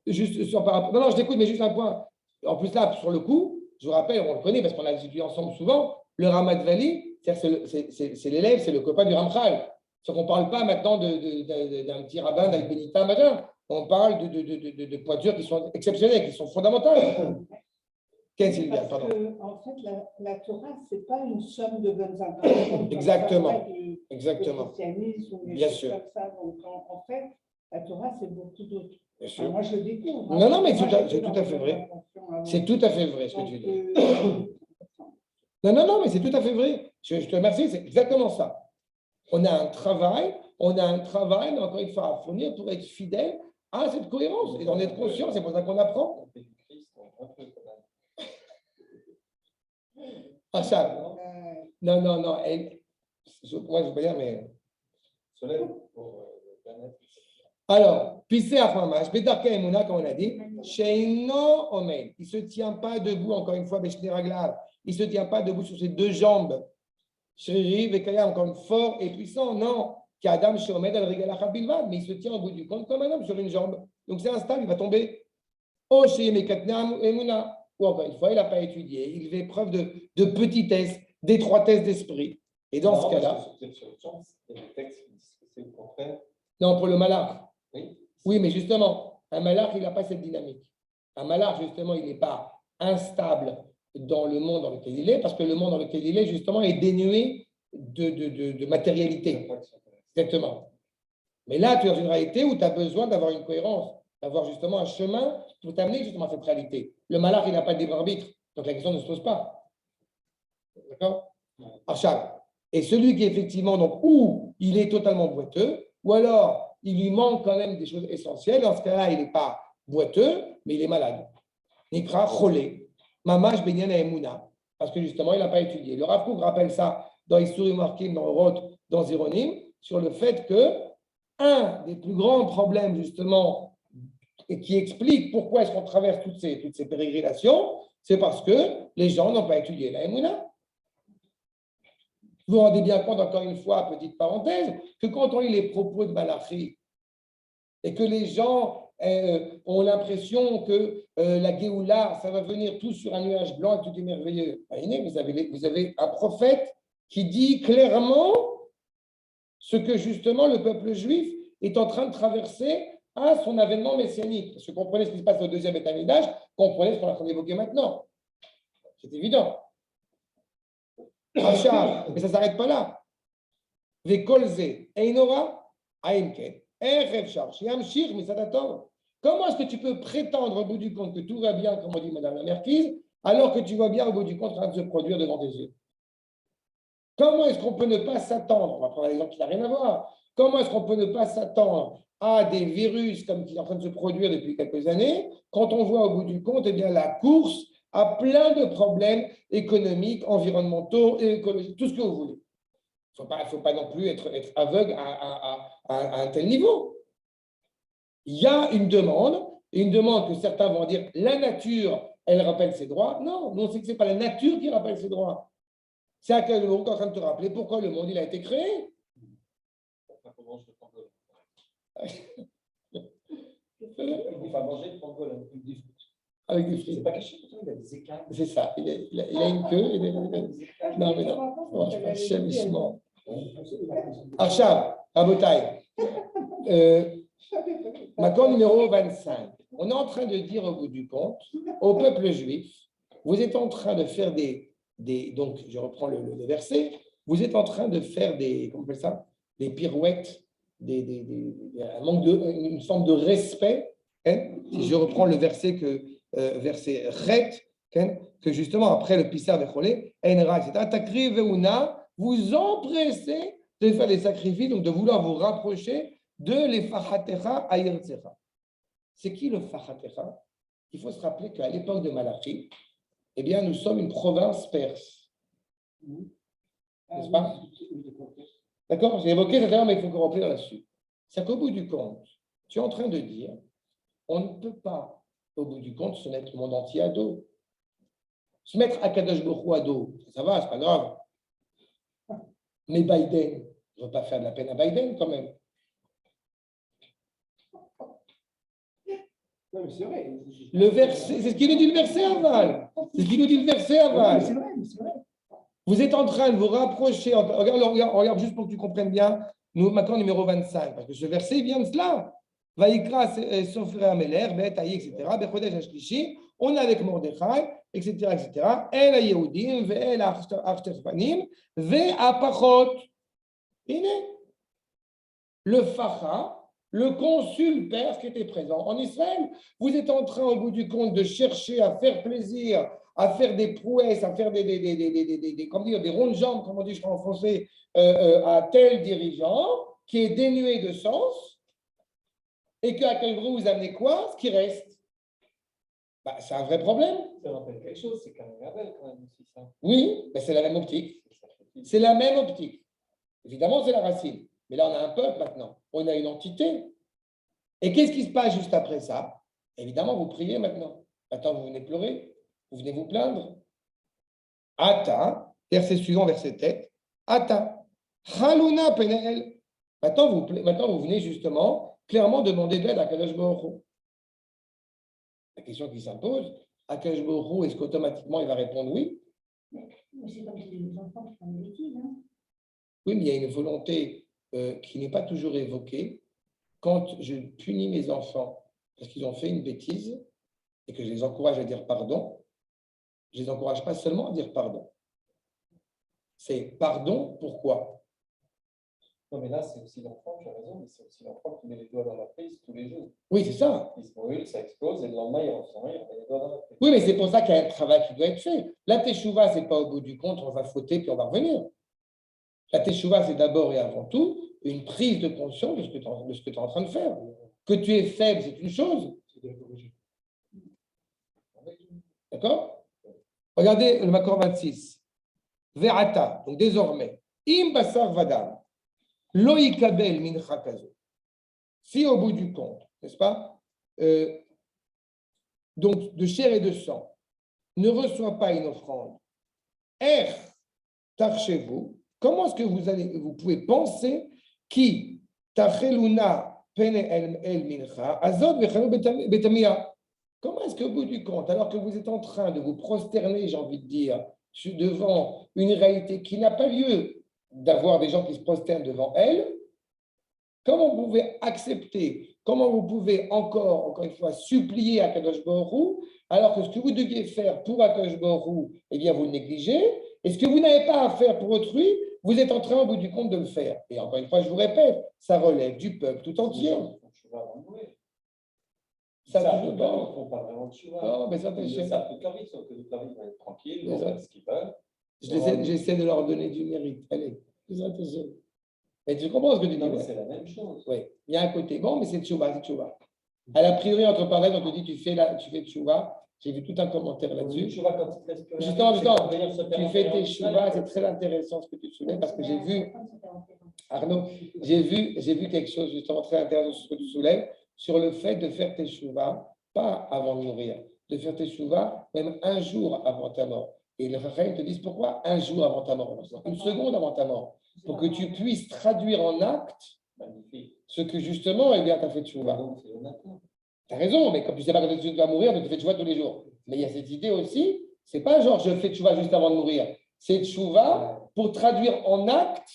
Juste sur par rapport. Non, je t'écoute, mais juste un point. En plus, là, sur le coup, je vous rappelle, on le connaît parce qu'on a étudié ensemble souvent, le Ramat Vali, c'est l'élève, c'est le copain du Ramchal. On ne parle pas maintenant d'un petit rabbin, d'un bénitain, machin. On parle de pointures qui sont exceptionnelles, qui sont fondamentales. Qu'est-ce qu'il y a, pardon. En fait, la Torah, ce n'est pas une somme de bonnes intentions. Exactement. Exactement. Christianisme ou des Bien choses sûr. comme ça. Donc, en fait, la Torah, c'est beaucoup d'autres. Bien sûr. Moi, je le découvre. Non, mais c'est tout à fait vrai. C'est tout à fait vrai ce que tu dis. Non, mais c'est tout à fait vrai. Je te remercie, c'est exactement ça. On a un travail, mais encore une fois, à fournir pour être fidèle à cette cohérence et d'en être conscient. C'est pour ça qu'on apprend. On fait du Christ, un peu quand même. Ah, ça. Non. Moi, je ne veux pas dire, mais. Soleil pour le planète. Alors, Pissé Afamash, Bedarka Emouna, comme on a dit, Sheino Omen. Il ne se tient pas debout, encore une fois, Beshne Raglav. Il ne se tient pas debout sur ses 2 jambes. Shriri, Vekaya, encore fort et puissant. Non. Qu'Adam Shomed al Regalach Bilvad, mais il se tient au bout du compte comme un homme sur une jambe. Donc c'est instable, il va tomber. Oh, chez Mekatnam Emouna. Ou encore une fois, il n'a pas étudié. Il fait preuve de petitesse, d'étroitesse d'esprit. Et dans ce cas-là. Il y a des textes qui disent que c'est le contraire. Non, pour le malach. Oui, mais justement, un malach, il n'a pas cette dynamique. Un malach, justement, il n'est pas instable dans le monde dans lequel il est, parce que le monde dans lequel il est, justement, est dénué de matérialité. Exactement. Mais là, tu es dans une réalité où tu as besoin d'avoir une cohérence, d'avoir justement un chemin pour t'amener justement à cette réalité. Le malach, il n'a pas de libre arbitre, donc la question ne se pose pas. D'accord? Achab. Et celui qui, effectivement, donc, ou il est totalement boiteux, ou alors il lui manque quand même des choses essentielles. Dans ce cas-là, il n'est pas boiteux, mais il est malade. Nikra cholé, mamash benyan emuna, parce que justement, il n'a pas étudié. Le Rav Kook rappelle ça dans Issuri Markim, dans Oroth, dans Zironim, sur le fait que un des plus grands problèmes, justement, et qui explique pourquoi est-ce qu'on traverse toutes ces pérégrinations, c'est parce que les gens n'ont pas étudié la emuna. Vous vous rendez bien compte, encore une fois, petite parenthèse, que quand on lit les propos de Malachi et que les gens ont l'impression que la Géoula, ça va venir tout sur un nuage blanc et tout est merveilleux. Vous avez un prophète qui dit clairement ce que justement le peuple juif est en train de traverser à son avènement messianique. Parce que comprenez ce qui se passe au 2e État-Midrash, comprenez ce qu'on est en train d'évoquer maintenant. C'est évident. Mais ça ne s'arrête pas là. Comment est-ce que tu peux prétendre au bout du compte que tout va bien, comme on dit Madame la Marquise, alors que tu vois bien au bout du compte en train de se produire devant tes yeux? Comment est-ce qu'on peut ne pas s'attendre? On va prendre un exemple qui n'a rien à voir. Comment est-ce qu'on peut ne pas s'attendre à des virus comme qui est en train de se produire depuis quelques années, quand on voit au bout du compte, eh bien, la course à plein de problèmes économiques, environnementaux et écologiques, tout ce que vous voulez. Il ne faut pas non plus être aveugle à un tel niveau. Il y a une demande que certains vont dire la nature, elle rappelle ses droits. Non, nous on sait que ce n'est pas la nature qui rappelle ses droits. C'est Akadosh Baruch Hu en train de te rappeler pourquoi le monde il a été créé. Il faut manger le pangolin avec des fruits. Avec des fruits. C'est pas caché, il a des écailles. C'est ça, il a une queue. Non, mais non. Chemissement. Archav, Rabotai. Macron numéro 25. On est en train de dire au bout du compte au peuple juif, vous êtes en train de faire donc je reprends le verset, vous êtes en train de faire comment on appelle ça, des pirouettes, une forme de respect. Hein, si je reprends le verset verset Chet, hein, que justement après le Pissar Vecholé, Enra, etc. Takri Veuna, vous empressez de faire des sacrifices, donc de vouloir vous rapprocher de l'Efachatecha Ayertzecha. C'est qui le Fachatecha? Il faut se rappeler qu'à l'époque de Malachi, eh bien, nous sommes une province perse. N'est-ce pas? D'accord? J'ai évoqué tout à l'heure, mais il faut qu'on revienne là-dessus. C'est qu'au bout du compte, tu es en train de dire, on ne peut pas, au bout du compte, se mettre le monde entier à dos. Se mettre à Kadosh Baruch Hu à dos, ça va, c'est pas grave. Mais Biden, je ne veux pas faire de la peine à Biden quand même. Non, mais c'est vrai. Le verset, c'est ce qu'il nous dit le verset aval. C'est ce qu'il nous dit le verset aval. C'est vrai, c'est vrai. Vous êtes en train de vous rapprocher. Regarde juste pour que tu comprennes bien. Nous, maintenant, numéro 25, parce que ce verset vient de cela. Vaikra, Sofra Ameler, Bet Aïe, etc. Bechodesh Hashlishi. On est avec Mordechai, etc., etc. El Yehudim, Ve'el Achterfanim, Ve'apachot. Le Facha, le consul perse qui était présent en Israël. Vous êtes en train, au bout du compte, de chercher à faire plaisir, à faire des prouesses, à faire des ronds de jambes, comme on dit je crois en français, à tel dirigeant qui est dénué de sens, et qu'à quel gros vous amenez quoi? Ce qui reste. Bah, c'est un vrai problème. Ça rappelle quelque chose, c'est quand même Abel quand même aussi ça. Oui, mais c'est la même optique. C'est la même optique. Évidemment, c'est la racine. Mais là, on a un peuple maintenant. On a une entité. Et qu'est-ce qui se passe juste après ça? Évidemment, vous priez maintenant. Maintenant, vous venez pleurer. Vous venez vous plaindre. Ata, verset suivant, verset tête. Ata. Haluna penel. Maintenant, vous venez justement clairement demander de l'aide à Kadosh Baruch Hu. La question qui s'impose, à Kadosh Baruch Hu, est-ce qu'automatiquement il va répondre oui? Mais c'est comme si les enfants qui font des bêtises. Hein. Oui, mais il y a une volonté qui n'est pas toujours évoquée. Quand je punis mes enfants parce qu'ils ont fait une bêtise et que je les encourage à dire pardon, je ne les encourage pas seulement à dire pardon. C'est pardon, pourquoi? Non, mais là, c'est aussi l'enfant, tu as raison, mais c'est aussi l'enfant qui met les doigts dans la prise tous les jours. Oui, c'est ça. Il se brûle, ça explose, et le lendemain, il ressent, il met les doigts dans la prise. Oui, mais c'est pour ça qu'il y a un travail qui doit être fait. La teshuva, ce n'est pas au bout du compte, on va fauter puis on va revenir. La teshuva, c'est d'abord et avant tout une prise de conscience de ce que tu es en train de faire. Que tu es faible, c'est une chose. D'accord? Regardez le Makor 26. Ve'ata, donc désormais, im basar vadam, lo yikabel mincha kazo. Si au bout du compte, n'est-ce pas, donc de chair et de sang, ne reçoit pas une offrande, tarchez-vous, comment est-ce que vous pouvez penser qui tacheluna pene el mincha azot vechanu betamia? Comment est-ce qu'au bout du compte, alors que vous êtes en train de vous prosterner, j'ai envie de dire, devant une réalité qui n'a pas lieu d'avoir des gens qui se prosternent devant elle, comment vous pouvez accepter, comment vous pouvez encore une fois, supplier à Kadosh Baruch Hu, alors que ce que vous deviez faire pour Kadosh Baruch Hu, eh bien, vous le négligez, et ce que vous n'avez pas à faire pour autrui, vous êtes en train, au bout du compte, de le faire. Et encore une fois, je vous répète, ça relève du peuple tout entier. Ça ne peut pas. Ils ne font pas vraiment de chouva. Non, mais ça, Ils savent toute leur vie, sauf que toute leur vie, ils vont être tranquilles, ils Mais vont ça- faire ce qu'ils veulent. J'essaie de leur donner du mérite. Allez, fais attention. Mais tu comprends ce que tu dis? Non, mais c'est la même chose. Oui, il y a un côté. Bon, mais c'est tchouva, c'est tchouva. À la priori, entre parenthèses, on te dit tu fais tchouva. J'ai vu tout un commentaire là-dessus. Chouva, quand il te reste plus rien, Justement, c'est pour venir se faire tu fais tes enterrer. tchouva, c'est très intéressant ce que tu soulèves parce que j'ai vu, Arnaud, j'ai vu quelque chose justement très intéressant sur ce que tu soulèves, sur le fait de faire tes tchouva, pas avant de mourir, de faire tes tchouva même un jour avant ta mort. Et les frères te disent pourquoi un jour avant ta mort, une seconde avant ta mort, pour que tu puisses traduire en acte ce que justement, eh bien, tu as fait tchouva. Tu as raison, mais comme tu ne sais pas quand tu vas mourir, donc tu fais tchouva tous les jours. Mais il y a cette idée aussi, c'est pas genre je fais tchouva juste avant de mourir, c'est tchouva pour traduire en acte.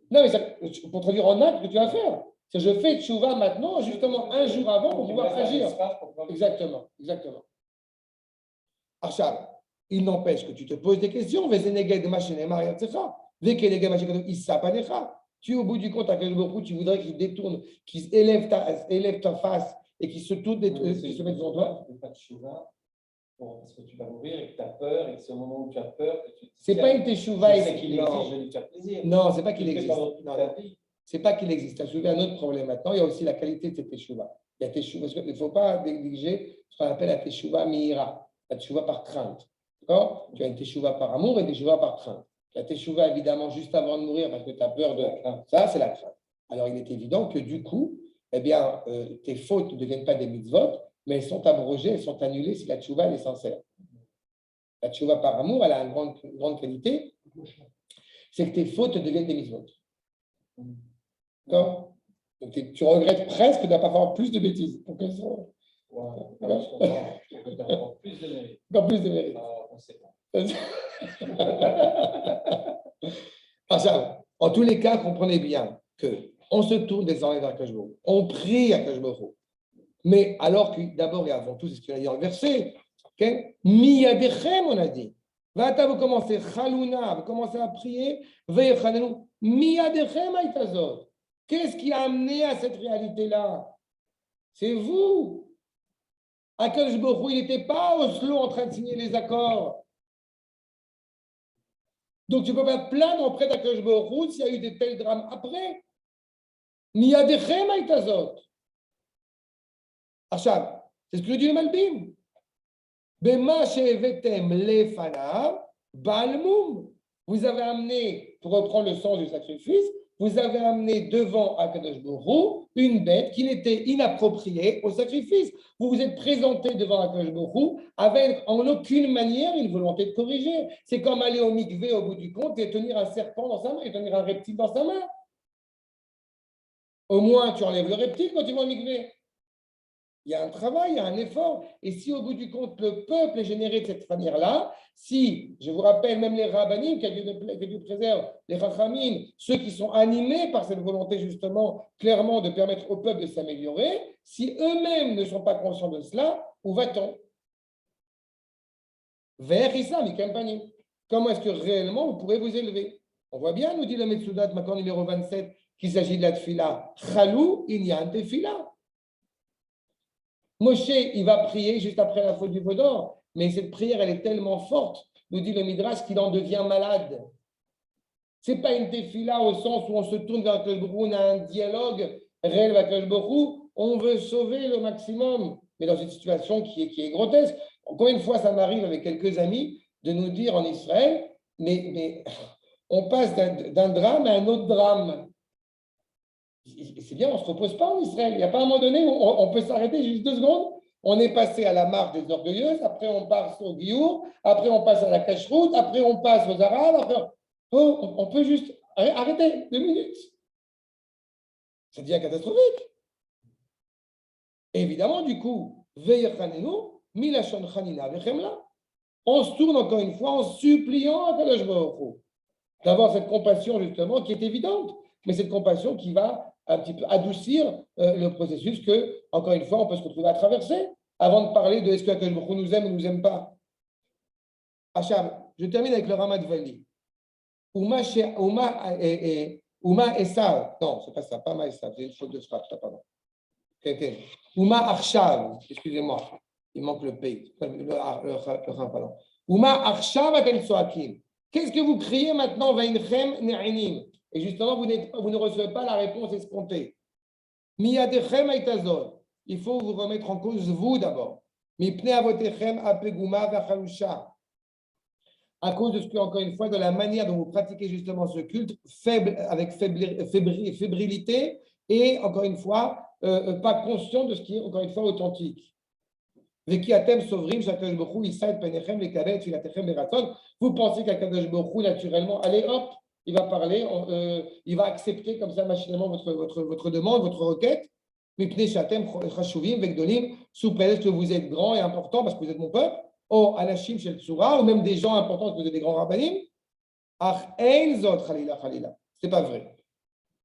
Non, mais pour traduire en acte ce que tu vas faire. C'est je fais tchouva maintenant, justement un jour avant pour pouvoir agir. Exactement, exactement. Achab, il n'empêche que tu te poses des questions. Tu, au bout du compte, à quel moment tu voudrais qu'il détourne, qu'il élève ta face et qu'il se tourne, qu'il se mette devant toi. Parce que tu vas mourir et que tu as peur, et que c'est au moment où tu as peur que tu te dis, C'est pas une je teshuva. sais qu'il Non, existe, je vais lui faire plaisir. non, c'est pas Tu qu'il le fais existe. pendant toute Non, ta non. vie. C'est pas qu'il existe. Tu as soulevé un autre problème maintenant. Il y a aussi la qualité de cette teshuva. Il y a teshuva. Il ne faut pas négliger ce qu'on appelle la teshuva miira, la teshuva par crainte. D'accord? Tu as une teshuva par amour et une teshuva par crainte. La teshuva, évidemment, juste avant de mourir parce que tu as peur de ça, c'est la crainte. Alors, il est évident que du coup, eh bien, tes fautes ne deviennent pas des mitzvot, mais elles sont abrogées, elles sont annulées si la teshuva est sincère. La teshuva par amour, elle a une grande qualité, c'est que tes fautes deviennent des mitzvot. D'accord? Donc, tu regrettes presque de ne pas faire plus de bêtises. Donc, Wow. Je peux faire encore plus de mérite. encore plus de mérite. On ne sait pas. En tous les cas, comprenez bien qu'on se tourne désormais vers Akash Baruch Hu. On prie à Akash Baruch Hu. Mais alors que d'abord et avant tout, c'est ce qu'il a dit dans le verset, Miyadechem, on a dit. Vata, vous commencez, Chalouna, vous commencez à prier, Ve'echanenu, Miyadechem aitazot. Qu'est-ce qui a amené à cette réalité-là? C'est vous. Akash Baruch Hu, il n'était pas à Oslo en train de signer les accords. Donc, tu ne peux pas te plaindre auprès d'Akash Baruch Hu s'il y a eu des tels drames après. Miyadechem aitazot. Achab, c'est ce que dit le Malbim. Bema she'evetem lefanav balmum. Vous avez amené, pour reprendre le sens du sacrifice, vous avez amené devant Akadosh Baruch Hu une bête qui n'était inappropriée au sacrifice. Vous vous êtes présenté devant Akadosh Baruch Hu avec en aucune manière une volonté de corriger. C'est comme aller au mikvé au bout du compte et tenir un serpent dans sa main et tenir un reptile dans sa main. Au moins, tu enlèves le reptile quand tu vas au mikvé. Il y a un travail, il y a un effort. Et si au bout du compte, le peuple est généré de cette manière-là, si, je vous rappelle, même les rabbinim, que Dieu préserve, les chachamim, ceux qui sont animés par cette volonté justement, clairement, de permettre au peuple de s'améliorer, si eux-mêmes ne sont pas conscients de cela, où va-t-on? Vers Issa, Mikampanim. Comment est-ce que réellement vous pourrez vous élever? On voit bien, nous dit le Metsudat, maintenant numéro 27, qu'il s'agit de la tefila. Chalou, inyan tefila. Moshe, il va prier juste après la faute du veau d'or, mais cette prière, elle est tellement forte, nous dit le Midrash, qu'il en devient malade. Ce n'est pas une tefila au sens où on se tourne vers Akadosh Baruch Hu, on a un dialogue réel avec Akadosh Baruch Hu, on veut sauver le maximum, mais dans une situation qui est grotesque. Encore une fois, ça m'arrive avec quelques amis de nous dire en Israël, mais on passe d'un drame à un autre drame. C'est bien, on ne se repose pas en Israël. Il n'y a pas un moment donné où on peut s'arrêter juste 2 secondes. On est passé à la marche des orgueilleuses, après on passe au Giour, après on passe à la cache-route, après on passe aux Arabes. Après... Oh, on peut juste arrêter 2 minutes. Ça devient catastrophique. Et évidemment, du coup, on se tourne encore une fois en suppliant à Kadosh Baruch Hu d'avoir cette compassion justement qui est évidente, mais cette compassion qui va un petit peu adoucir le processus que, encore une fois, on peut se retrouver à traverser avant de parler de est-ce que Akadosh Baruch Hu nous aime ou nous aime pas. Achab, je termine avec le Ramat Vali. Uma Esav, non, c'est pas ça, pas Ma Esav, c'est une faute de frappe, pardon. Uma Arshav, excusez-moi, il manque le P, pardon. Uma Arshav atem soakim. Qu'est-ce que vous criez maintenant, Vainchem Ne'anim? Et justement, vous ne recevez pas la réponse escomptée. Miyadechem aitazot. Il faut vous remettre en cause, vous d'abord. Mipnei avotechem apeguma v'chalusha. À cause de ce que, encore une fois, de la manière dont vous pratiquez justement ce culte, faible, avec fébrilité et, encore une fois, pas conscient de ce qui est, encore une fois, authentique. Vous pensez qu'Akadosh Baruch Hu, naturellement, allez hop, il va parler, il va accepter comme ça machinalement votre demande, votre requête. Sous prétexte que vous êtes grand et important parce que vous êtes mon peuple, ou anashim shel tsura, ou même des gens importants parce que vous êtes des grands rabbanim. C'est pas vrai.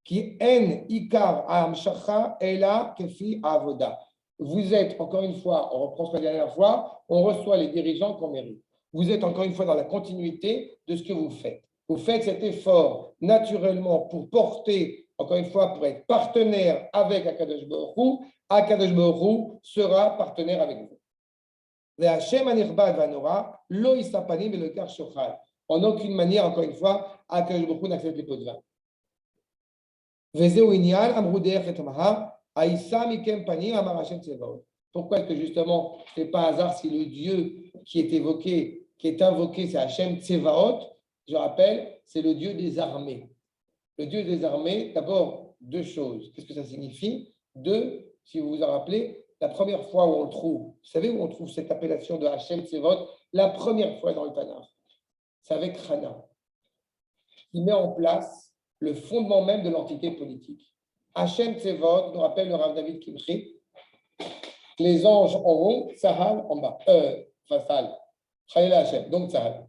Qui en ikar amshacha ela kefi avoda. Vous êtes, encore une fois, on reprend ce qu'on a dit la dernière fois, on reçoit les dirigeants qu'on mérite. Vous êtes encore une fois dans la continuité de ce que vous faites. Vous faites cet effort naturellement pour porter, encore une fois, pour être partenaire avec Akadosh Baruch Hu. Akadosh Baruch Hu sera partenaire avec vous. Ve'Hashem hanichbad v'hanora, lo yisa panim ve'lo shochad. En aucune manière, encore une fois, Akadosh Baruch Hu n'accepte les pots de vin. Vezeu inyan amru derech et mahar, aïssa mikem panim amar Hashem tsevaot. Pourquoi est-ce que justement, ce n'est pas un hasard si le Dieu qui est évoqué, c'est Hashem Tsevaot, je rappelle, c'est le Dieu des armées. Le Dieu des armées, d'abord, deux choses. Qu'est-ce que ça signifie? Deux, si vous vous en rappelez, la première fois où on le trouve, vous savez où on trouve cette appellation de Hashem Tsevaot? La première fois dans le Tanakh, c'est avec Hana, qui met en place le fondement même de l'entité politique. Hashem Tsevaot nous rappelle le Rav David Kimchi. Les anges en haut, Sahal en bas. Sahal. Chayla Hashem, donc Sahal.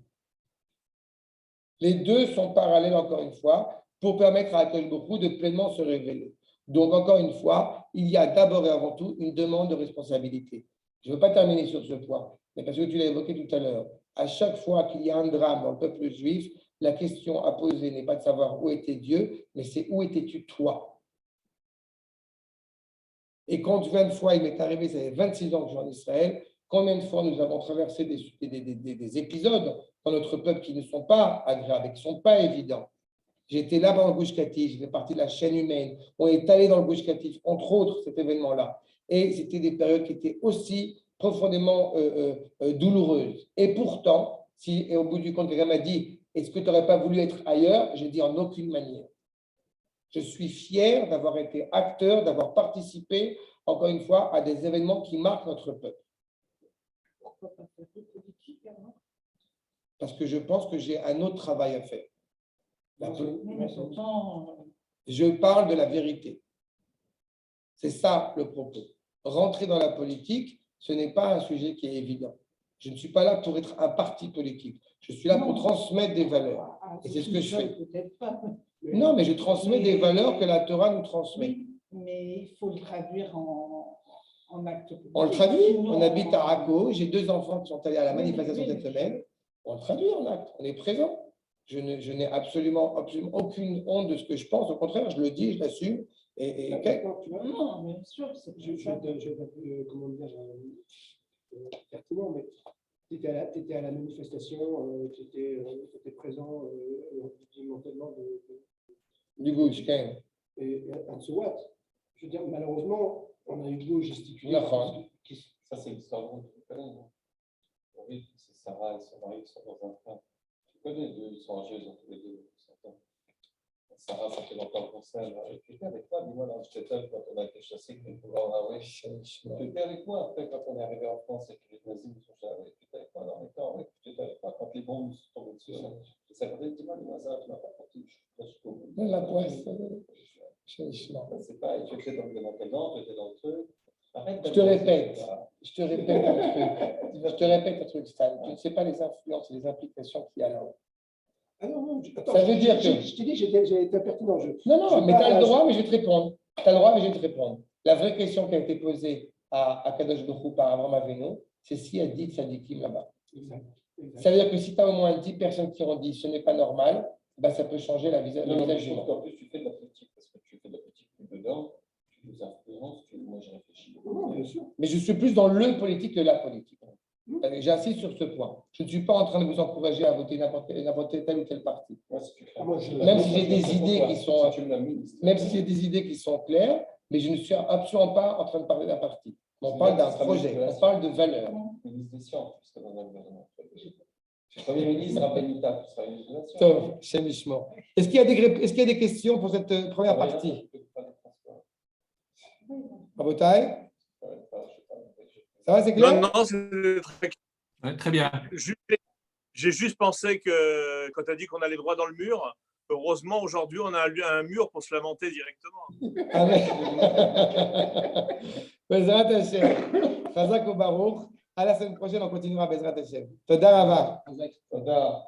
Les deux sont parallèles, encore une fois, pour permettre à Akadosh Baruch Hu de pleinement se révéler. Donc, encore une fois, il y a d'abord et avant tout une demande de responsabilité. Je ne veux pas terminer sur ce point, mais parce que tu l'as évoqué tout à l'heure. À chaque fois qu'il y a un drame dans le peuple juif, la question à poser n'est pas de savoir où était Dieu, mais c'est où étais-tu toi? Et combien de fois il m'est arrivé, ça fait 26 ans que je suis en Israël, combien de fois nous avons traversé des épisodes dans notre peuple qui ne sont pas agréables, qui ne sont pas évidents. J'étais là dans le Gush Katif, je fais partie de la chaîne humaine, on est allé dans le Gush Katif, entre autres cet événement-là. Et c'était des périodes qui étaient aussi profondément douloureuses. Et pourtant, et au bout du compte, quelqu'un m'a dit, est-ce que tu n'aurais pas voulu être ailleurs? J'ai dit en aucune manière. Je suis fier d'avoir été acteur, d'avoir participé, encore une fois, à des événements qui marquent notre peuple. Pourquoi pas faire de politique alors? Parce que je pense que j'ai un autre travail à faire. Mais pourtant, Je parle de la vérité. C'est ça le propos. Rentrer dans la politique, ce n'est pas un sujet qui est évident. Je ne suis pas là pour être un parti politique. Je suis là pour transmettre des valeurs. Et c'est ce que je fais. Peut-être pas. Non, mais je transmets des valeurs que la Torah nous transmet. Oui, mais il faut le traduire en acte politique. On le traduit. Sinon, On habite à Raqo. J'ai 2 enfants qui sont allés à la manifestation cette semaine. On le traduit en acte. On est présent. Je n'ai absolument aucune honte de ce que je pense. Au contraire, je le dis, je l'assume. Non, bien sûr, c'est comment dire, pertinent, mais tu étais à la manifestation, tu étais présent mentalement du Gush, quand et à Tsouat. Je veux dire, malheureusement, on a eu beau gesticuler. Ça, c'est l'histoire de tu connais, non? Oui, c'est Sarah et son mari qui sont dans un train. Tu connais, ils sont âgés, ils ont tous les deux. Sarah, ça fait longtemps qu'on s'aime. J'étais avec toi, dis-moi, là, je t'étais quand on a été chassés, que nous pouvons avoir. J'étais avec moi après, quand on est arrivé en France et que les nazis nous sont arrivés. J'étais avec moi dans les camps, j'étais avec toi quand les bombes sont tombées dessus. Ça m'a dit, dis-moi, ça, tu m'as pas compris. La poisse. C'est pas, tu étais dans le démantèlement, tu étais dans le truc. Je te répète un truc, Stan. Tu ne sais pas les influences et les implications qu'il y a là. Ah non, attends, ça veut dire que. Je t'ai dit, j'ai été impertinent. Non, mais tu as le droit, mais je vais te répondre. Tu as le droit, mais je vais te répondre. La vraie question qui a été posée à Kadosh Baruch Hu par Abraham Avinu, c'est s'il y a 10 tzadikim là-bas. Ça veut dire que si tu as au moins 10 personnes qui ont dit ce n'est pas normal, ben ça peut changer le visage du monde. En plus, tu fais de la politique, parce que tu fais de la politique plus dedans, tu nous influences, moi je réfléchis. Bien sûr. Mais je suis plus dans le politique que la politique. J'insiste sur ce point. Je ne suis pas en train de vous encourager à voter n'importe tel ou tel parti. Même si j'ai des idées qui sont, même si j'ai des idées qui sont claires, mais je ne suis absolument pas en train de parler d'un parti. On parle d'un projet, on parle de valeurs. Ministre des Sciences, parce que dans un gouvernement. Premier ministre, Rabbanita, tu seras ministre de la Science. Tov, chémichement. Est-ce qu'il y a des questions pour cette première partie? Rabotai? Ça va, c'est clair? Non, c'est très clair. Ouais, très bien. J'ai juste pensé que quand tu as dit qu'on allait droit dans le mur, heureusement, aujourd'hui, on a un mur pour se lamenter directement. Bezrat Hashem. Chazak ou Baruch. À la semaine prochaine, on continuera Bezrat Hashem. Toda Rava. Toda.